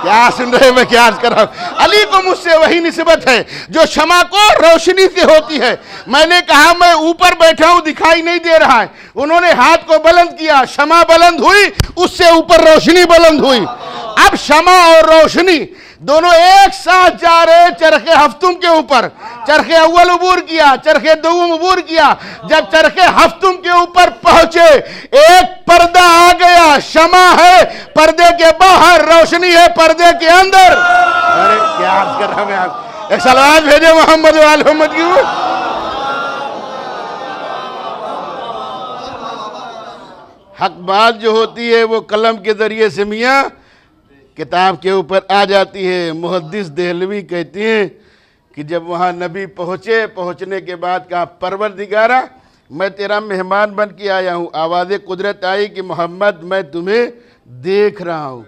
[SPEAKER 1] کیا سن رہے میں کیا عرض کر رہا ہوں، علی کو مجھ سے وہی نسبت ہے جو شمع کو روشنی سے ہوتی ہے۔ میں نے کہا میں اوپر بیٹھا ہوں دکھائی نہیں دے رہا ہے، انہوں نے ہاتھ کو بلند کیا، شمع بلند ہوئی، اس سے اوپر روشنی بلند ہوئی۔ اب شمع اور روشنی دونوں ایک ساتھ جا رہے چرخ ہفتم کے اوپر۔ چرخ اول عبور کیا، چرخ دوم عبور کیا، جب چرخ ہفتم کے اوپر پہنچے ایک پردہ آ گیا، شمع ہے پردے کے باہر، روشنی ہے پردے کے اندر۔ ارے کیا عرض کر رہا میں آپ، ایک صلوات بھیجے محمد وآل محمد کی۔ حق بات جو ہوتی ہے وہ قلم کے ذریعے سے میاں کتاب کے اوپر آ جاتی ہے۔ محدث دہلوی کہتے ہیں کہ جب وہاں نبی پہنچنے کے بعد کہا پروردگارا میں تیرا مہمان بن کے آیا ہوں، آواز قدرت آئی کہ محمد میں تمہیں دیکھ رہا ہوں۔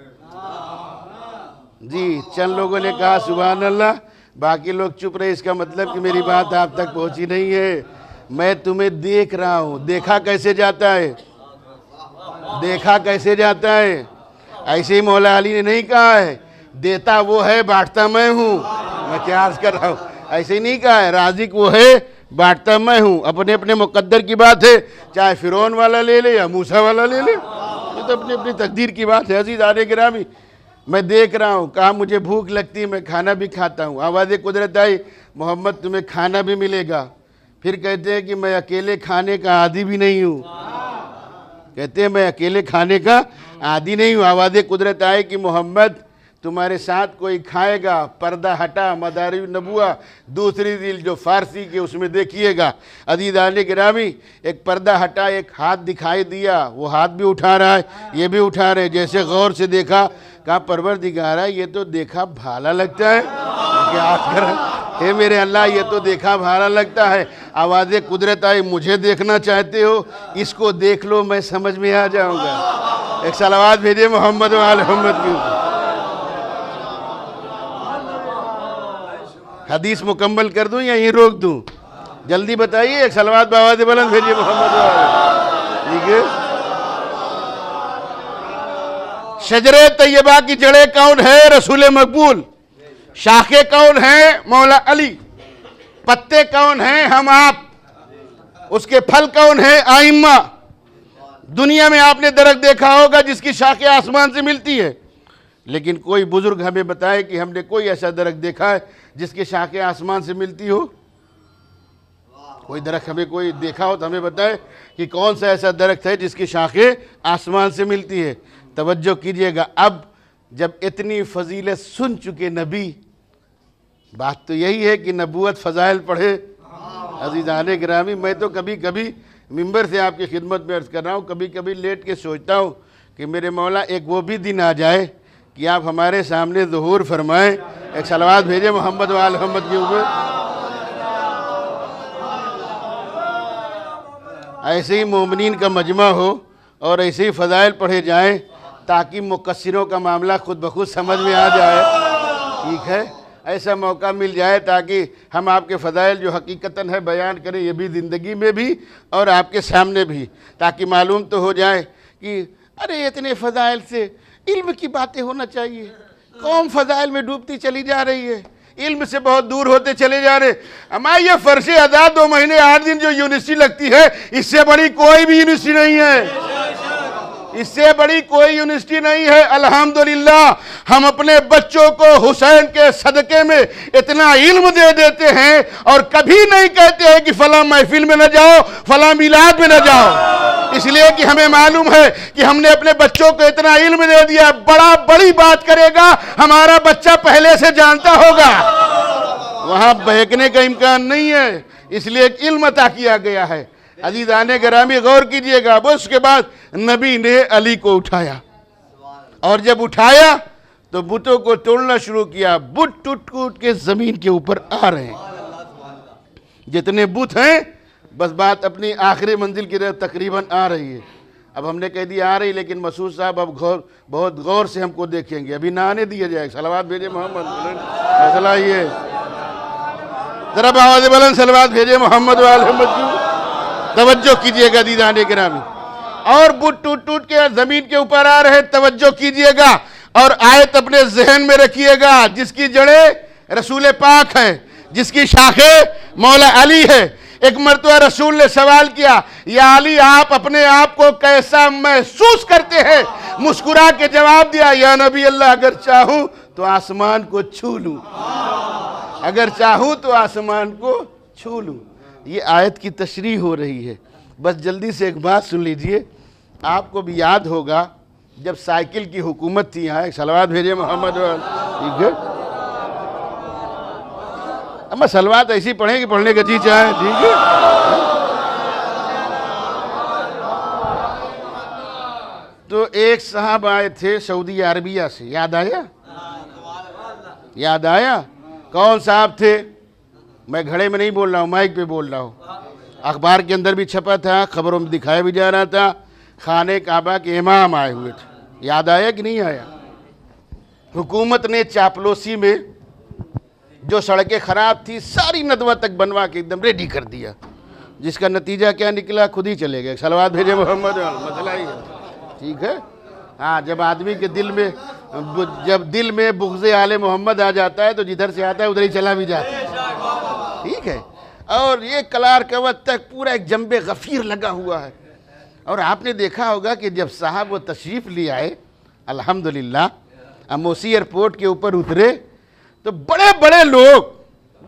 [SPEAKER 1] جی چند لوگوں نے کہا سبحان اللہ، باقی لوگ چپ رہے، اس کا مطلب کہ میری بات آپ تک پہنچی نہیں ہے۔ میں تمہیں دیکھ رہا ہوں۔ دیکھا کیسے جاتا ہے؟ دیکھا کیسے جاتا ہے؟ ایسے ہی مولا علی نے نہیں کہا ہے دیتا وہ ہے بانٹتا میں ہوں، میں کیا عرض کر رہا ہوں، ایسے ہی نہیں کہا ہے رازق وہ ہے بانٹتا میں ہوں۔ اپنے اپنے مقدر کی بات ہے، چاہے فرعون والا لے لے یا موسیٰ والا لے لے، یہ تو اپنی اپنی تقدیر کی بات ہے۔ عزیزان گرامی میں دیکھ رہا ہوں، کہا مجھے بھوک لگتی ہے میں کھانا بھی کھاتا ہوں۔ آواز قدرت آئی محمد تمہیں کھانا بھی ملے گا۔ پھر کہتے ہیں کہ میں اکیلے کھانے کا عادی بھی نہیں ہوں، کہتے ہیں میں اکیلے کھانے کا عادی نہیں ہوں۔ آواز قدرت آئے کہ محمد تمہارے ساتھ کوئی کھائے گا، پردہ ہٹا، مدارج النبوہ دوسری ذیل جو فارسی کے اس میں دیکھیے گا۔ عزیزان گرامی ایک پردہ ہٹا، ایک ہاتھ دکھائی دیا، وہ ہاتھ بھی اٹھا رہا ہے، یہ بھی اٹھا رہے، جیسے غور سے دیکھا، کہا پروردگارا یہ تو دیکھا بھالا لگتا ہے، کیا آج کر اے میرے اللہ یہ تو دیکھا بھالا لگتا ہے۔ آواز قدرت آئی مجھے دیکھنا چاہتے ہو، اس کو دیکھ لو میں سمجھ میں آ جاؤں گا۔ ایک صلوات بھیجے محمد وآل محمد کی۔ حدیث مکمل کر دوں یا یہیں روک دوں؟ جلدی بتائیے، ایک صلوات بآواز بلند بھیجیے محمد وآل۔ ٹھیک ہے، شجرے طیبہ کی جڑیں کون ہے؟ رسول مقبول۔ شاخیں کون ہیں؟ مولا علی۔ پتے کون ہیں؟ ہم آپ۔ اس کے پھل کون ہیں؟ آئمہ۔ دنیا میں آپ نے درخت دیکھا ہوگا جس کی شاخیں آسمان سے ملتی ہے، لیکن کوئی بزرگ ہمیں بتائے کہ ہم نے کوئی ایسا درخت دیکھا ہے جس کی شاخیں آسمان سے ملتی ہو؟ کوئی درخت ہمیں کوئی دیکھا ہو تو ہمیں بتائے کہ کون سا ایسا درخت ہے جس کی شاخیں آسمان سے ملتی ہے۔ توجہ کیجئے گا، اب جب اتنی فضیلت سن چکے نبی، بات تو یہی ہے کہ نبوت فضائل پڑھے۔ عزیزان گرامی میں تو کبھی کبھی ممبر سے آپ کی خدمت میں عرض کر رہا ہوں، کبھی کبھی لیٹ کے سوچتا ہوں کہ میرے مولا ایک وہ بھی دن آ جائے کہ آپ ہمارے سامنے ظہور فرمائیں۔ ایک صلوات بھیجے محمد وآل محمد کے اوپر۔ ایسے ہی مومنین کا مجمع ہو اور ایسے ہی فضائل پڑھے جائیں تاکہ مقصروں کا معاملہ خود بخود سمجھ میں آ جائے۔ ٹھیک ہے، ایسا موقع مل جائے تاکہ ہم آپ کے فضائل جو حقیقتاً ہے بیان کریں، یہ بھی زندگی میں بھی اور آپ کے سامنے بھی، تاکہ معلوم تو ہو جائے کہ ارے اتنے فضائل سے علم کی باتیں ہونا چاہیے، قوم فضائل میں ڈوبتی چلی جا رہی ہے، علم سے بہت دور ہوتے چلے جا رہے۔ ہماری یہ فرش ادا 2 مہینے 8 دن جو یونیورسٹی لگتی ہے، اس سے بڑی کوئی بھی یونیورسٹی نہیں ہے، اس سے بڑی کوئی یونیورسٹی نہیں ہے۔ الحمدللہ ہم اپنے بچوں کو حسین کے صدقے میں اتنا علم دے دیتے ہیں اور کبھی نہیں کہتے ہیں کہ فلاں محفل میں نہ جاؤ، فلاں میلاد میں نہ جاؤ، اس لیے کہ ہمیں معلوم ہے کہ ہم نے اپنے بچوں کو اتنا علم دے دیا، بڑی بات کرے گا ہمارا بچہ پہلے سے جانتا ہوگا، وہاں بہکنے کا امکان نہیں ہے، اس لیے علم عطا کیا گیا ہے۔ عزیزان گرامی غور کیجئے گا، اس کے بعد نبی نے علی کو اٹھایا، اور جب اٹھایا تو بتوں کو توڑنا شروع کیا، بت ٹوٹ ٹوٹ کے زمین کے اوپر آ رہے ہیں، جتنے بت ہیں بس بات اپنی آخری منزل کی طرف تقریباً آ رہی ہے۔ اب ہم نے کہہ دیا آ رہی، لیکن مسعود صاحب اب بہت غور سے ہم کو دیکھیں گے، ابھی نہ آنے دیا جائے۔ صلوات بھیجے محمد، مسئلہ یہ ذرا آواز بلند صلوات بھیجے محمد وآل محمد کی، توجہ کیجئے گا عزیزان گرامی، اور بت ٹوٹ ٹوٹ کے زمین کے اوپر آ رہے، توجہ کیجئے گا اور آیت اپنے ذہن میں رکھیے گا، جس کی جڑیں رسول پاک ہیں، جس کی شاخیں مولا علی ہے۔ ایک مرتبہ رسول نے سوال کیا، یا علی آپ اپنے آپ کو کیسا محسوس کرتے ہیں؟ مسکرا کے جواب دیا، یا نبی اللہ اگر چاہوں تو آسمان کو چھو لوں، اگر چاہوں تو آسمان کو چھو لوں۔ یہ آیت کی تشریح ہو رہی ہے۔ بس جلدی سے ایک بات سن لیجئے، آپ کو بھی یاد ہوگا جب سائیکل کی حکومت تھی یہاں، ایک صلوات بھیجے محمد، ٹھیک ہے؟ اما صلوات ایسی پڑھیں کہ پڑھنے کا جی چاہیں، ٹھیک ہے؟ تو ایک صاحب آئے تھے سعودی عربیہ سے، یاد آیا؟ یاد آیا؟ کون صاحب تھے؟ میں گھڑے میں نہیں بول رہا ہوں، مائک پہ بول رہا ہوں، اخبار کے اندر بھی چھپا تھا، خبروں میں دکھایا بھی جا رہا تھا، خانہ کعبہ کے امام آئے ہوئے تھے۔ یاد آیا کہ نہیں آیا؟ حکومت نے چاپلوسی میں جو سڑکیں خراب تھی ساری ندوہ تک بنوا کے ایک دم ریڈی کر دیا، جس کا نتیجہ کیا نکلا خود ہی چلے گئے۔ صلوات بھیجے محمد، مسئلہ ہی ہے، ٹھیک ہے؟ ہاں، جب آدمی کے دل میں بغض آل محمد آ جاتا ہے تو جدھر سے آتا ہے ادھر ہی چلا بھی جاتا ہے، ٹھیک ہے؟ اور یہ کلار قوت تک پورا ایک جنب غفیر لگا ہوا ہے۔ اور آپ نے دیکھا ہوگا کہ جب صاحب وہ تشریف لے آئے الحمدللہ، موسی ایئرپورٹ کے اوپر اترے تو بڑے بڑے لوگ،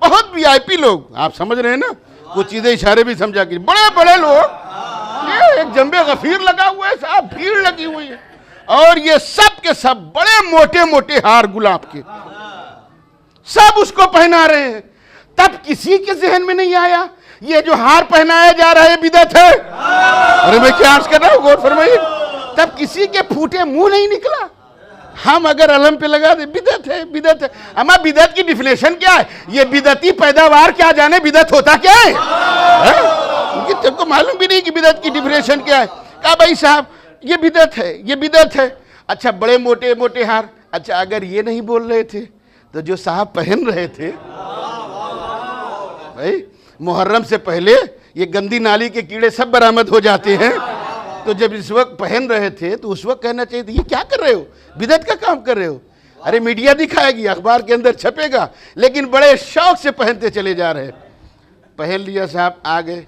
[SPEAKER 1] بہت وی آئی پی لوگ، آپ سمجھ رہے ہیں نا، کچھ چیزیں اشارے بھی سمجھا کہ بڑے بڑے لوگ، یہ ایک جنب غفیر لگا ہوا ہے صاحب، بھیڑ لگی ہوئی ہے، اور یہ سب کے سب بڑے موٹے موٹے ہار گلاب کے سب اس کو پہنا رہے ہیں۔ تب کسی کے ذہن میں نہیں آیا یہ جو ہار پہنایا جا رہا ہے بدعت ہے؟ ارے میں کیا عرض کر رہا ہوں، غور فرمائیے، تب کسی کے پھوٹے منہ نہیں نکلا۔ ہم اگر علم پہ لگا دیں بدعت ہے، بدعت ہے، اما بدعت کی ڈیفینیشن کیا ہے؟ یہ بدعتی پیداوار کیا جانے بدعت ہوتا کیا ہے؟ کیونکہ تم کو معلوم بھی نہیں کہ بدعت کی ڈیفینیشن کیا ہے۔ کہا بھائی صاحب یہ بدعت ہے، یہ بدعت ہے۔ اچھا بڑے موٹے موٹے ہار، اچھا اگر یہ نہیں بول رہے تھے تو جو صاحب پہن رہے تھے، بھائی محرم سے پہلے یہ گندی نالی کے کیڑے سب برآمد ہو جاتے ہیں، تو جب اس وقت پہن رہے تھے تو اس وقت کہنا چاہیے تھا یہ کیا کر رہے ہو، بدعت کا کام کر رہے ہو۔ ارے میڈیا دکھائے گی، اخبار کے اندر چھپے گا، لیکن بڑے شوق سے پہنتے چلے جا رہے۔ پہن لیا صاحب، آگے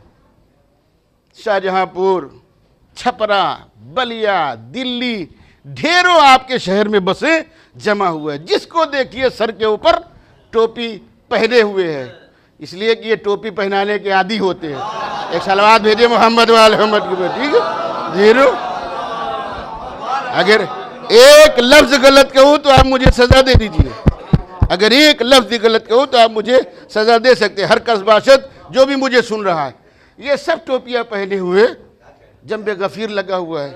[SPEAKER 1] شاہجہاں پور، چھپرا، بلیا، دلی، ڈھیروں آپ کے شہر میں بسیں جمع ہوئے، جس کو دیکھیے سر کے اوپر ٹوپی پہنے ہوئے ہے، اس لیے کہ یہ ٹوپی پہنانے کے عادی ہوتے ہیں۔ ایک صلوات بھیجے محمد وآل محمد کی، ٹھیک ہے؟ زیرو، اگر ایک لفظ غلط کہوں تو آپ مجھے سزا دے دیجئے، اگر ایک لفظ غلط کہوں تو آپ مجھے سزا دے سکتے ہیں، ہر کس باشد جو بھی مجھے سن رہا ہے۔ یہ سب ٹوپیاں پہنے ہوئے، جنب غفیر لگا ہوا ہے۔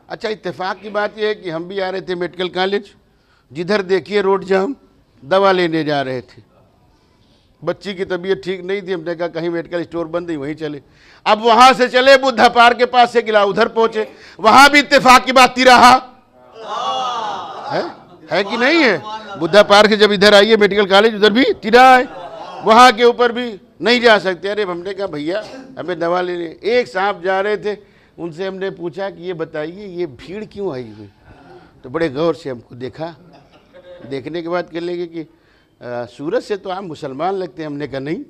[SPEAKER 1] اچھا اتفاق کی بات یہ ہے کہ ہم بھی آ رہے تھے میڈیکل کالج، جدھر دیکھیے روڈ جام، دوا لینے جا رہے تھے، بچی کی طبیعت ٹھیک نہیں تھی، ہم نے کہا کہیں میڈیکل اسٹور بند نہیں، وہیں چلے۔ اب وہاں سے چلے بدھا پار کے پاس سے گلا ادھر پہنچے، وہاں بھی اتفاق کی بات رہا ہے، ہے کہ نہیں ہے؟ بدھا پارک جب ادھر آئیے میڈیکل کالج ادھر بھی ٹیڑھا ہے، وہاں کے اوپر بھی نہیں جا سکتے۔ ارے ہم نے کہا بھیا ہمیں دوا لینے، ایک صاحب جا رہے تھے، ان سے ہم نے پوچھا کہ یہ بتائیے یہ بھیڑ کیوں آئی ہوئی؟ تو بڑے غور سے ہم کو دیکھا، دیکھنے کے بعد کہنے لگے کہ صورت سے تو آپ مسلمان لگتے ہیں۔ ہم نے کہا نہیں،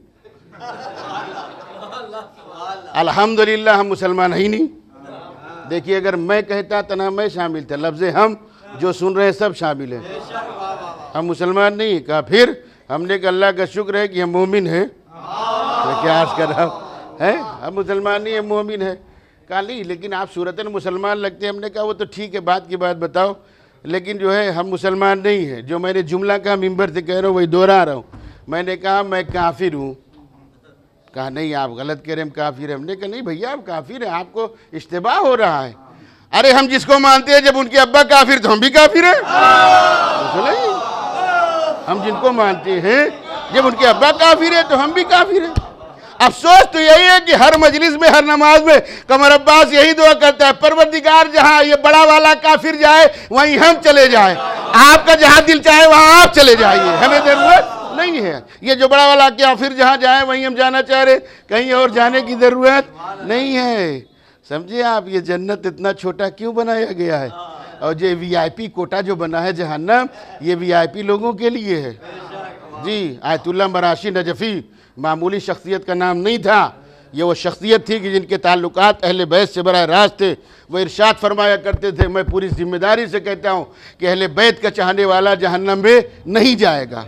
[SPEAKER 1] الحمدللہ ہم مسلمان ہی نہیں۔ دیکھیے اگر میں کہتا تنہا میں شامل تھا، لفظ ہم جو سن رہے ہیں سب شامل ہیں، ہم مسلمان نہیں۔ کہا پھر؟ ہم نے کہا اللہ کا شکر ہے کہ ہم مومن ہیں۔ میں کیا عرض کر رہا ہوں، ہم مسلمان نہیں، ہم مومن ہیں۔ کہا نہیں لیکن آپ صورتاً مسلمان لگتے ہیں۔ ہم نے کہا وہ تو ٹھیک ہے، بات کی بات بتاؤ، لیکن جو ہے ہم مسلمان نہیں ہیں۔ جو میں نے جملہ کہا ممبر سے کہہ رہا ہوں وہی دوہرا رہا ہوں۔ میں نے کہا میں کافر ہوں۔ کہا نہیں آپ غلط کہہ رہے ہیں، ہم کافر ہیں۔ ہم نے کہا نہیں بھیا آپ کافر ہیں، آپ کو اشتباہ ہو رہا ہے۔ ارے ہم جس کو مانتے ہیں جب ان کے ابا کافر تو ہم بھی کافر ہیں۔ ہم جن کو مانتے ہیں جب ان کے ابا کافر ہیں تو ہم بھی کافر ہیں۔ افسوس تو یہی ہے کہ ہر مجلس میں ہر نماز میں قمر عباس یہی دعا کرتا ہے، پروردگار جہاں یہ بڑا والا کافر جائے وہیں ہم چلے جائیں، آپ کا جہاں دل چاہے وہاں آپ چلے جائیے، ہمیں ضرورت نہیں ہے۔ یہ جو بڑا والا کافر جہاں جائے وہیں ہم جانا چاہ رہے، کہیں اور جانے کی ضرورت نہیں ہے۔ سمجھے آپ یہ جنت اتنا چھوٹا کیوں بنایا گیا ہے؟ اور یہ وی آئی پی کوٹا جو بنا ہے جہنم، یہ وی آئی پی لوگوں کے لیے ہے۔ جی آیت اللہ مراشی نجفی معمولی شخصیت کا نام نہیں تھا، یہ وہ شخصیت تھی کہ جن کے تعلقات اہل بیت سے براہ راست تھے۔ وہ ارشاد فرمایا کرتے تھے، میں پوری ذمہ داری سے کہتا ہوں کہ اہل بیت کا چاہنے والا جہنم میں نہیں جائے گا۔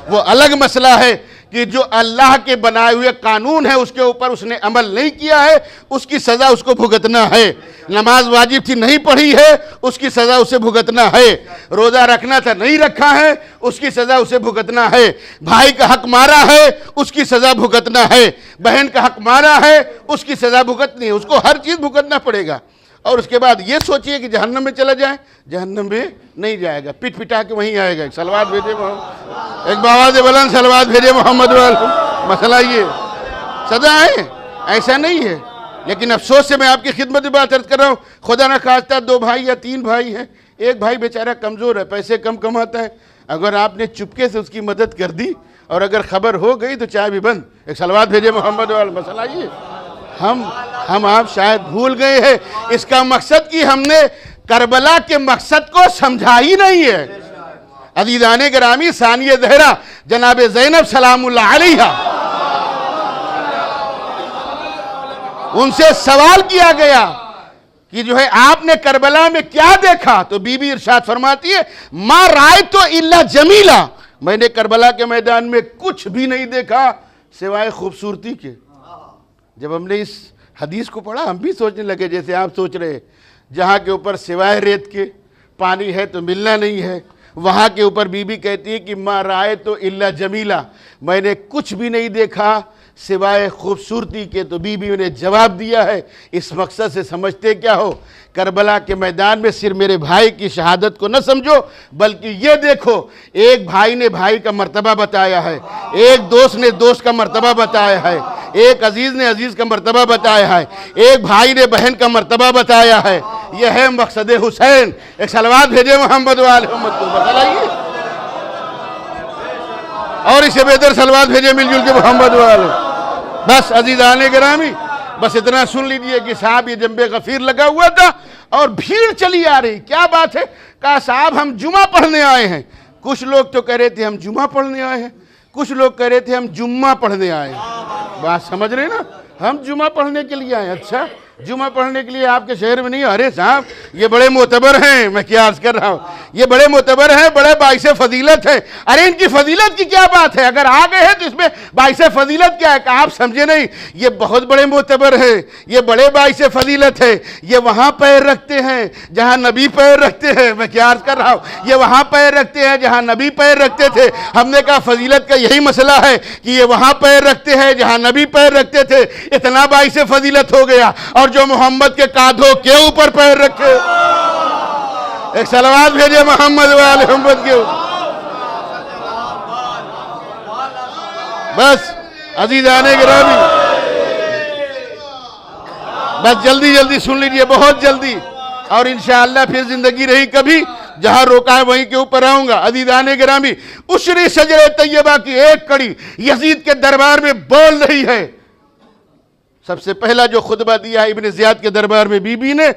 [SPEAKER 1] وہ الگ مسئلہ ہے کہ جو اللہ کے بنائے ہوئے قانون ہے اس کے اوپر اس نے عمل نہیں کیا ہے، اس کی سزا اس کو بھگتنا ہے۔ نماز واجب تھی نہیں پڑھی ہے، اس کی سزا اسے بھگتنا ہے۔ روزہ رکھنا تھا نہیں رکھا ہے، اس کی سزا اسے بھگتنا ہے۔ بھائی کا حق مارا ہے، اس کی سزا بھگتنا ہے۔ بہن کا حق مارا ہے، اس کی سزا بھگتنی ہے، اس کو ہر چیز بھگتنا پڑے گا۔ اور اس کے بعد یہ سوچئے کہ جہنم میں چلا جائے، جہنم میں نہیں جائے گا، پٹ پٹا کے وہیں آئے گا۔ ایک صلوات بھیجے محمد، ایک باواز بلند صلوات بھیجے محمد والے۔ مسئلہ یہ سزا ہے، ایسا نہیں ہے۔ لیکن افسوس سے میں آپ کی خدمت میں بات عرض کر رہا ہوں، خدا نہ خواستہ 2 بھائی یا 3 بھائی ہیں، ایک بھائی بیچارہ کمزور ہے، پیسے کم کماتا ہے، اگر آپ نے چپکے سے اس کی مدد کر دی اور اگر خبر ہو گئی تو چائے بھی بند۔ ایک صلوات بھیجے محمد والے۔ مسئلہ یہ ہم آپ شاید بھول گئے ہیں اس کا مقصد کہ ہم نے کربلا کے مقصد کو سمجھا ہی نہیں ہے۔ عزیزان گرامی، ثانیہ زہرا جناب زینب سلام اللہ علیہا، ان سے سوال کیا گیا کہ جو ہے آپ نے کربلا میں کیا دیکھا؟ تو بی بی ارشاد فرماتی ہے ما رأیت الا جمیلا، میں نے کربلا کے میدان میں کچھ بھی نہیں دیکھا سوائے خوبصورتی کے۔ جب ہم نے اس حدیث کو پڑھا ہم بھی سوچنے لگے جیسے آپ سوچ رہے ہیں، جہاں کے اوپر سوائے ریت کے پانی ہے تو ملنا نہیں ہے، وہاں کے اوپر بی بی کہتی ہے کہ ما رأیت الا جمیلا، میں نے کچھ بھی نہیں دیکھا سوائے خوبصورتی کے۔ تو بی بی نے جواب دیا ہے اس مقصد سے سمجھتے کیا ہو، کربلا کے میدان میں صرف میرے بھائی کی شہادت کو نہ سمجھو بلکہ یہ دیکھو ایک بھائی نے بھائی کا مرتبہ بتایا ہے، ایک دوست نے دوست کا مرتبہ بتایا ہے، ایک عزیز نے عزیز کا مرتبہ بتایا ہے، ایک بھائی نے بہن کا مرتبہ بتایا ہے۔ یہ ہے مقصد حسین۔ ایک صلوات بھیجے محمد وآل محمد کو بتائیے، اور اسے بہتر صلوات بھیجے مل جل کے محمد وآل۔ بس عزیزان گرامی، بس اتنا سن لیجئے کہ صاحب یہ جنب غفیر لگا ہوا تھا اور بھیڑ چلی آ رہی۔ کیا بات ہے؟ کہا صاحب ہم جمعہ پڑھنے آئے ہیں۔ کچھ لوگ تو کہہ رہے تھے ہم جمعہ پڑھنے آئے ہیں، کچھ لوگ کہہ رہے تھے ہم جمعہ پڑھنے آئے ہیں۔ بات سمجھ رہے نا، ہم جمعہ پڑھنے کے لیے آئے ہیں۔ اچھا جمعہ پڑھنے کے لیے آپ کے شہر میں نہیں؟ ارے صاحب یہ بڑے معتبر ہیں، میں کیا عرض کر رہا ہوں، یہ بڑے معتبر ہیں، بڑے باعث فضیلت ہیں۔ ارے ان کی فضیلت کی کیا بات ہے؟ اگر آ گئے ہیں تو اس میں باعث فضیلت کیا ہے؟ کہ آپ سمجھے نہیں، یہ بہت بڑے معتبر ہیں، یہ بڑے باعث فضیلت ہے۔ یہ وہاں پیر رکھتے ہیں جہاں نبی پیر رکھتے ہیں، میں کیا عرض کر رہا ہوں، یہ وہاں پیر رکھتے ہیں جہاں نبی پیر رکھتے تھے۔ ہم نے کہا فضیلت کا یہی مسئلہ ہے کہ یہ وہاں پیر رکھتے ہیں جہاں نبی پیر رکھتے تھے، اتنا باعث فضیلت ہو گیا۔ اور جو محمد کے کاندھوں کے اوپر پیر رکھے، ایک صلوات بھیجے محمد وآل محمد کے اوپر۔ بس عزیزان گرامی، بس جلدی جلدی سن لیجئے، بہت جلدی، اور انشاءاللہ پھر زندگی رہی کبھی جہاں روکا ہے وہیں کے اوپر آؤں گا۔ عزیزان گرامی، عشر شجر طیبہ کی ایک کڑی یزید کے دربار میں بول رہی ہے۔ سب سے پہلا جو خطبہ دیا ہے ابن زیاد کے دربار میں بی بی نے،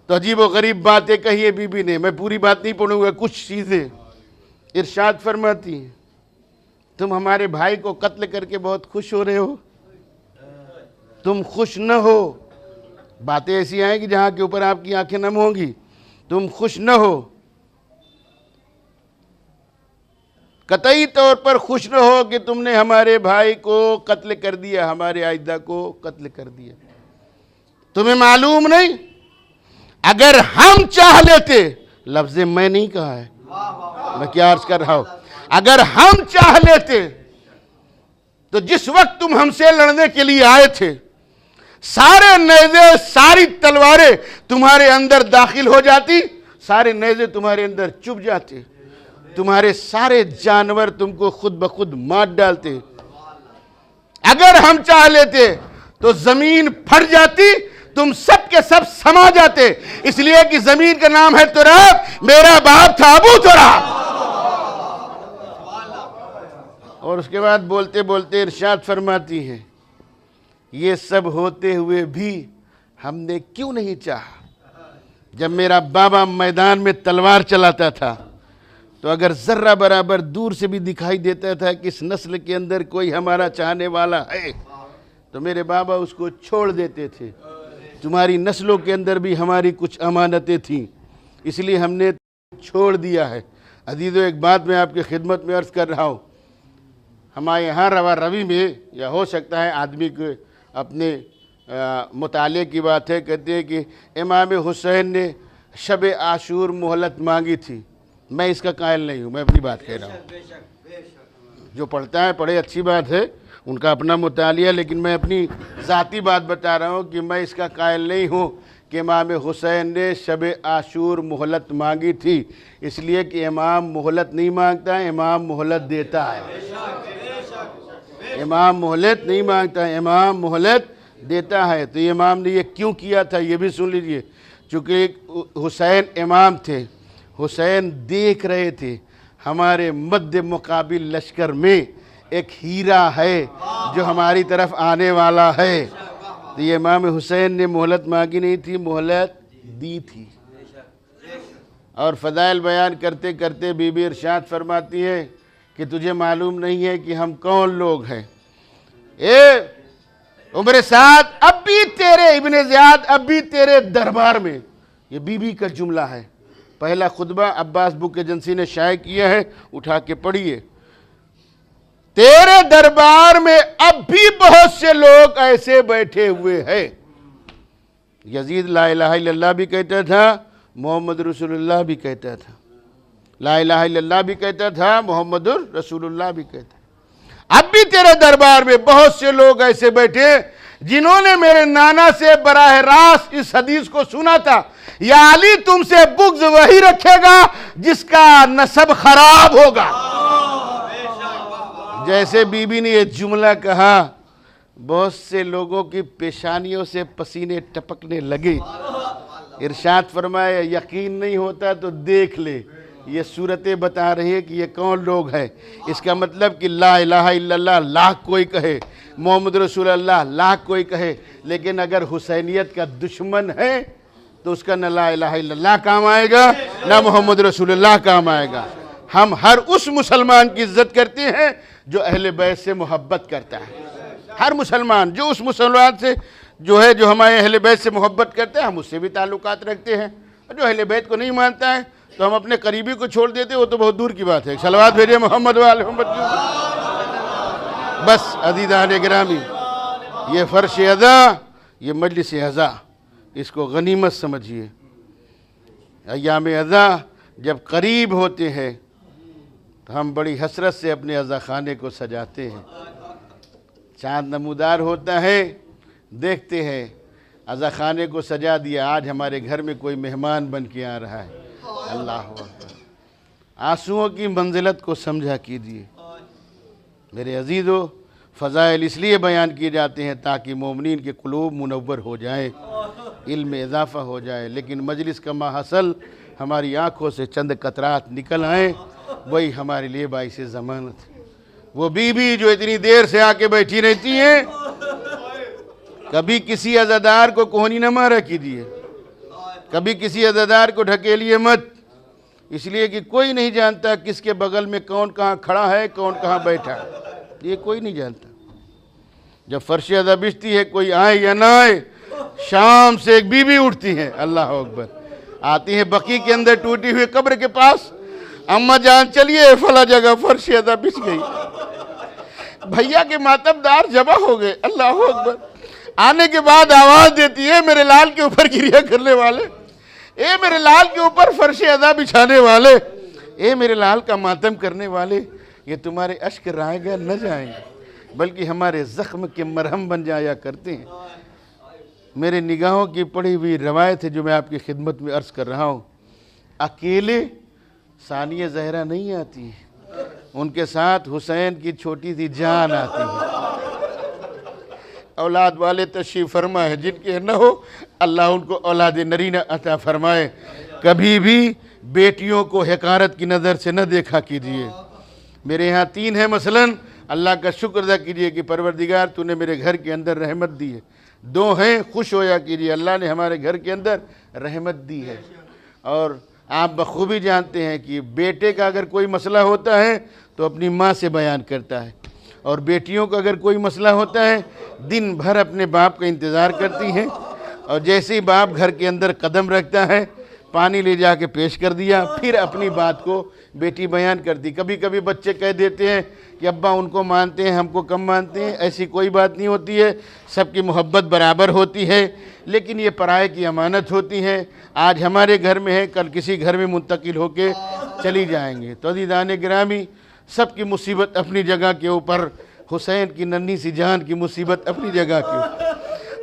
[SPEAKER 1] تو عجیب و غریب باتیں کہی ہے بی بی نے، میں پوری بات نہیں پڑھوں گا، کچھ چیزیں ارشاد فرماتی ہیں، تم ہمارے بھائی کو قتل کر کے بہت خوش ہو رہے ہو، تم خوش نہ ہو، باتیں ایسی آئیں کہ جہاں کے اوپر آپ کی آنکھیں نم ہوں گی، تم خوش نہ ہو، قطعی طور پر خوش نہ ہو کہ تم نے ہمارے بھائی کو قتل کر دیا، ہمارے آئدہ کو قتل کر دیا۔ تمہیں معلوم نہیں، اگر ہم چاہ لیتے، لفظ میں نہیں کہا ہے، میں کیا عرض کر رہا ہوں، اگر ہم چاہ لیتے تو جس وقت تم ہم سے لڑنے کے لیے آئے تھے، سارے نیزے ساری تلواریں تمہارے اندر داخل ہو جاتی، سارے نیزے تمہارے اندر چپ جاتے، تمہارے سارے جانور تم کو خود بخود مار ڈالتے۔ اگر ہم چاہ لیتے تو زمین پھٹ جاتی، تم سب کے سب سما جاتے، اس لیے کہ زمین کا نام ہے تراب، میرا باپ تھا ابو تراب۔ اور اس کے بعد بولتے بولتے ارشاد فرماتی ہیں، یہ سب ہوتے ہوئے بھی ہم نے کیوں نہیں چاہا؟ جب میرا بابا میدان میں تلوار چلاتا تھا تو اگر ذرہ برابر دور سے بھی دکھائی دیتا تھا کہ اس نسل کے اندر کوئی ہمارا چاہنے والا ہے تو میرے بابا اس کو چھوڑ دیتے تھے۔ تمہاری نسلوں کے اندر بھی ہماری کچھ امانتیں تھیں، اس لیے ہم نے چھوڑ دیا ہے۔ عزیزو، ایک بات میں آپ کی خدمت میں عرض کر رہا ہوں، ہمارے یہاں روا روی میں، یا ہو سکتا ہے آدمی کو اپنے مطالعے کی بات ہے، کہتے ہیں کہ امام حسین نے شب عاشور مہلت مانگی تھی۔ میں اس کا قائل نہیں ہوں، میں اپنی بات کہہ رہا ہوں، جو پڑھتا ہے پڑھے، اچھی بات ہے، ان کا اپنا مطالعہ، لیکن میں اپنی ذاتی بات بتا رہا ہوں کہ میں اس کا قائل نہیں ہوں کہ امام حسین نے شب عاشور مہلت مانگی تھی، اس لیے کہ امام مہلت نہیں مانگتا ہے، امام مہلت دیتا ہے۔ امام مہلت نہیں مانگتا ہے، امام مہلت دیتا ہے۔ تو یہ امام نے یہ کیوں کیا تھا یہ بھی سن لیجئے، چونکہ حسین امام تھے، حسین دیکھ رہے تھے ہمارے مد مقابل لشکر میں ایک ہیرا ہے جو ہماری طرف آنے والا ہے، تو یہ امام حسین نے مہلت مانگی نہیں تھی، مہلت دی تھی۔ اور فضائل بیان کرتے کرتے بی بی ارشاد فرماتی ہے کہ تجھے معلوم نہیں ہے کہ ہم کون لوگ ہیں، اے عمر سعد، اب بھی تیرے ابن زیاد اب بھی تیرے دربار میں، یہ بی بی کا جملہ ہے۔ پہلا خطبہ عباس بک ایجنسی نے شائع کیا ہے، اٹھا کے پڑھیے، تیرے دربار میں اب بھی بہت سے لوگ ایسے بیٹھے ہوئے ہیں۔ یزید لا الہ الا اللہ بھی کہتا تھا، محمد رسول اللہ بھی کہتا تھا، لا الہ الا اللہ بھی کہتا تھا، محمد رسول اللہ بھی کہتا تھا۔ اب بھی تیرے دربار میں بہت سے لوگ ایسے بیٹھے جنہوں نے میرے نانا سے براہ راست اس حدیث کو سنا تھا، یا علی تم سے بغض وہی رکھے گا جس کا نسب خراب ہوگا۔ جیسے بی بی نے یہ جملہ کہا، بہت سے لوگوں کی پیشانیوں سے پسینے ٹپکنے لگے۔ ارشاد فرمایا، یقین نہیں ہوتا تو دیکھ لے، یہ صورتیں بتا رہی ہے کہ یہ کون لوگ ہیں۔ اس کا مطلب کہ لا الہ الا اللہ لاکھ کوئی کہے، محمد رسول اللہ لاکھ کوئی کہے، لیکن اگر حسینیت کا دشمن ہے تو اس کا نہ لا الہ الا اللہ کام آئے گا، نہ محمد رسول اللہ کام آئے گا۔ ہم ہر اس مسلمان کی عزت کرتے ہیں جو اہل بیت سے محبت کرتا ہے۔ ہر مسلمان جو اس مسلمان سے جو ہمارے اہل بیت سے محبت کرتے ہیں، ہم اس سے بھی تعلقات رکھتے ہیں۔ اور جو اہل بیت کو نہیں مانتا ہے تو ہم اپنے قریبی کو چھوڑ دیتے ہیں، وہ تو بہت دور کی بات ہے۔ صلوات بھیجئے محمد وآل محمد۔ بس عزیزان گرامی، یہ فرش ازا، یہ مجلس ازا، اس کو غنیمت سمجھیے۔ ایام ازا جب قریب ہوتے ہیں تو ہم بڑی حسرت سے اپنے عزا خانے کو سجاتے ہیں۔ چاند نمودار ہوتا ہے، دیکھتے ہیں عزا خانے کو سجا دیا، آج ہمارے گھر میں کوئی مہمان بن کے آ رہا ہے۔ اللہ اکبر، آنسوؤں کی منزلت کو سمجھا کیجیے۔ میرے عزیزو، فضائل اس لیے بیان کیے جاتے ہیں تاکہ مومنین کے قلوب منور ہو جائیں، علم میں اضافہ ہو جائے، لیکن مجلس کا ماحصل ہماری آنکھوں سے چند قطرات نکل آئیں، وہی ہمارے لیے باعث ضمانت ہے۔ وہ بیوی جو اتنی دیر سے آ کے بیٹھی رہتی ہیں، کبھی کسی عزادار کو کوہنی نہ مارا کیجیے، کبھی کسی عزادار کو ڈھکیلیے مت، اس لیے کہ کوئی نہیں جانتا کس کے بغل میں کون کہاں کھڑا ہے، کون کہاں بیٹھا ہے، یہ کوئی نہیں جانتا۔ جب فرش ازا بچتی ہے، کوئی آئے یا نہ آئے، شام سے ایک بیوی اٹھتی ہے، اللہ اکبر، آتی ہے بقی کے اندر ٹوٹی ہوئے قبر کے پاس، اماں جان چلیے فلاں جگہ فرش ازا بچ گئی، بھیا کے ماتمدار جمع ہو گئے، اللہ اکبر، آنے کے بعد آواز دیتی ہے میرے لال کے اوپر گریا کرنے والے، اے میرے لال کے اوپر فرش ازا بچھانے والے، اے میرے لال کا ماتم کرنے والے، یہ تمہارے اشک رائے گا نہ جائیں گے بلکہ ہمارے زخم کے مرہم بن جایا کرتے ہیں۔ میرے نگاہوں کی پڑھی ہوئی روایت ہے جو میں آپ کی خدمت میں عرض کر رہا ہوں، اکیلے ثانیہ زہرا نہیں آتی ہے، ان کے ساتھ حسین کی چھوٹی سی جان آتی ہے۔ اولاد والے تشریف فرما ہے، جن کے نہ ہو اللہ ان کو اولاد نرینہ عطا فرمائے۔ کبھی بھی بیٹیوں کو حقارت کی نظر سے نہ دیکھا کیجیے۔ میرے یہاں 3 ہیں مثلاً، اللہ کا شکر ادا کیجیے کہ پروردگار تو نے میرے گھر کے اندر رحمت دی ہے۔ 2 ہیں، خوش ہویا کیجیے، اللہ نے ہمارے گھر کے اندر رحمت دی ہے۔ اور آپ بخوبی جانتے ہیں کہ بیٹے کا اگر کوئی مسئلہ ہوتا ہے تو اپنی ماں سے بیان کرتا ہے، اور بیٹیوں کا اگر کوئی مسئلہ ہوتا ہے دن بھر اپنے باپ کا انتظار کرتی ہیں، اور جیسے ہی باپ گھر کے اندر قدم رکھتا ہے پانی لے جا کے پیش کر دیا، پھر اپنی بات کو بیٹی بیان کرتی۔ کبھی کبھی بچے کہہ دیتے ہیں کہ ابا ان کو مانتے ہیں ہم کو کم مانتے ہیں، ایسی کوئی بات نہیں ہوتی ہے، سب کی محبت برابر ہوتی ہے، لیکن یہ پرائے کی امانت ہوتی ہے، آج ہمارے گھر میں ہے کل کسی گھر میں منتقل ہو کے چلی جائیں گے۔ تو عزیزان گرامی، سب کی مصیبت اپنی جگہ کے اوپر، حسین کی ننھی سی جان کی مصیبت اپنی جگہ کے اوپر،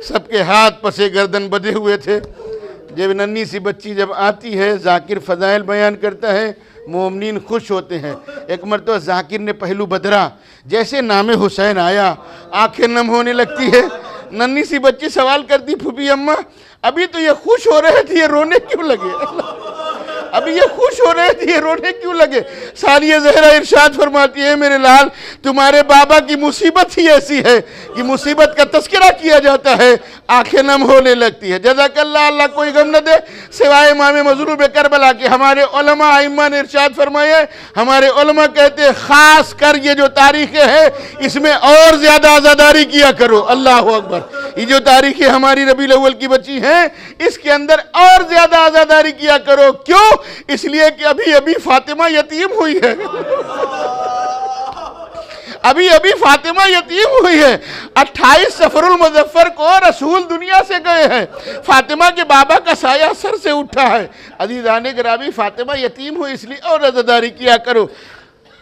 [SPEAKER 1] سب کے ہاتھ پسے گردن بدے ہوئے تھے۔ جب ننھی سی بچی جب آتی ہے، ذاکر فضائل بیان کرتا ہے، مومنین خوش ہوتے ہیں۔ ایک مرتبہ ذاکر نے پہلو بدرا، جیسے نام حسین آیا آنکھیں نم ہونے لگتی ہے۔ ننھی سی بچی سوال کرتی، پھوپھی اماں ابھی تو یہ خوش ہو رہے تھے، یہ رونے کیوں لگے؟ ابھی یہ خوش ہو رہے تھے، یہ رونے کیوں لگے؟ ثانیہ زہرا ارشاد فرماتی ہے میرے لال تمہارے بابا کی مصیبت ہی ایسی ہے کہ مصیبت کا تذکرہ کیا جاتا ہے آنکھیں نم ہونے لگتی ہے۔ جزاک اللہ، اللہ کوئی غم نہ دے سوائے امام مظلوم کربلا کے۔ ہمارے علماء ائمہ نے ارشاد فرمایا ہے، ہمارے علماء کہتے ہیں خاص کر یہ جو تاریخیں ہیں اس میں اور زیادہ عزاداری کیا کرو۔ اللہ اکبر، یہ جو تاریخیں ہماری ربیع الاول کی بچی ہیں اس کے اندر اور زیادہ عزاداری کیا کرو۔ کیوں؟ اس لیے کہ ابھی ابھی فاطمہ یتیم ہوئی ہے، ابھی ابھی فاطمہ یتیم ہوئی ہے۔ 28 صفر المظفر کو رسول دنیا سے گئے ہیں، فاطمہ کے بابا کا سایہ سر سے اٹھا ہے۔ عزیزان گرامی، فاطمہ یتیم ہوئی اس لیے اور عزاداری کیا کرو۔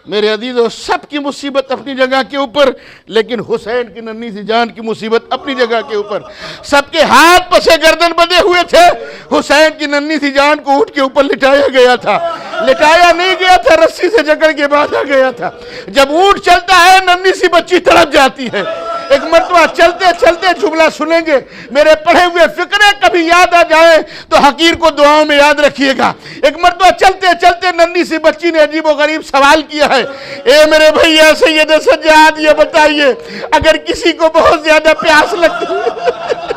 [SPEAKER 1] میرے عزیزو، سب کی مصیبت اپنی جگہ کے اوپر، لیکن حسین کی ننھی سی جان کی مصیبت اپنی جگہ کے اوپر۔ سب کے ہاتھ پسے گردن بدے ہوئے تھے، حسین کی ننھی سی جان کو اٹھ کے اوپر لٹایا گیا تھا، لٹایا نہیں گیا تھا، رسی سے جکڑ کے باندھا گیا تھا۔ جب اونٹ چلتا ہے ننھی سی بچی تڑپ جاتی ہے۔ ایک مرتبہ چلتے چلتے جملہ سنیں گے، میرے پڑھے ہوئے فقرے کبھی یاد آ جائیں تو حقیر کو دعاؤں میں یاد رکھیے گا۔ ایک مرتبہ چلتے چلتے ننھی سی بچی نے عجیب و غریب سوال کیا ہے، اے میرے بھیا سید سجاد یہ بتائیے اگر کسی کو بہت زیادہ پیاس لگتی ہے،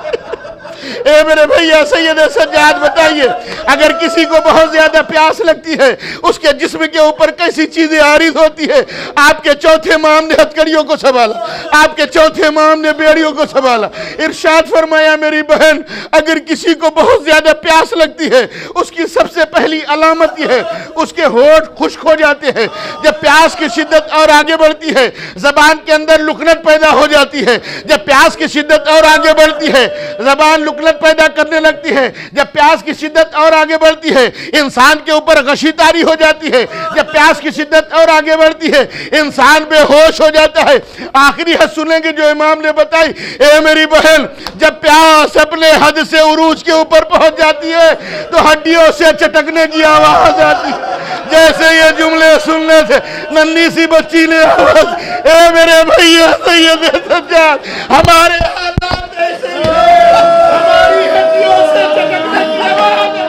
[SPEAKER 1] اے میرے بھیا سید سجاد بتائیے اگر کسی کو بہت زیادہ پیاس لگتی ہے اس کے جسم کے اوپر کیسی چیزیں عارض ہوتی ہے؟ آپ کے چوتھے امام نے ہتھکڑیوں کو سنبھالا، آپ کے چوتھے امام نے بیڑیوں کو سنبھالا۔ ارشاد فرمایا میری بہن اگر کسی کو بہت زیادہ پیاس لگتی ہے اس کی سب سے پہلی علامت یہ ہے اس کے ہونٹ خشک ہو جاتے ہیں۔ جب پیاس کی شدت اور آگے بڑھتی ہے زبان کے اندر لکنت پیدا ہو جاتی ہے۔ جب پیاس کی شدت اور آگے بڑھتی ہے زبان لکنت پیدا کرنے لگتی ہے۔ جب پیاس کی شدت اور آگے بڑھتی ہے انسان کے اوپر غشی طاری ہو جاتی ہے۔ جب پیاس کی شدت اور آگے بڑھتی ہے انسان بے ہوش ہو جاتا ہے۔ آخری حد سنیں گے جو امام نے بتائی، اے میری بہن جب پیاس اپنے حد سے عروج کے اوپر پہنچ جاتی ہے تو ہڈیوں سے چٹکنے کی آواز آتی ہے۔ جیسے یہ جملے سننے سے ننھی سی بچی نے آواز، اے میرے بھیا سید سجاد ہمارے حالات ایسے ہی ہیں، ہماری ہڈیوں سے چٹکنے کی آواز ہے۔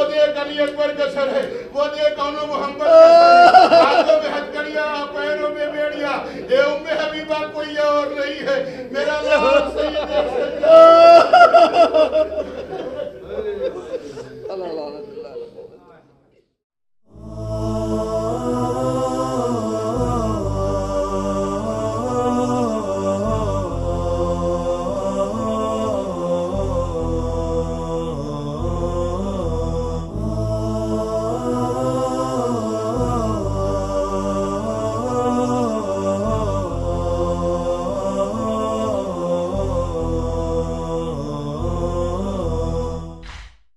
[SPEAKER 2] وہ دیکھ علی اکبر کا سر ہے، وہ دیکھ کونو محمد کا سر ہے، ہاتھوں میں ہتھکڑیاں پیروں میں بیڑیاں، اے ام حبیبہ کوئی اور نہیں ہے، میرا لال سید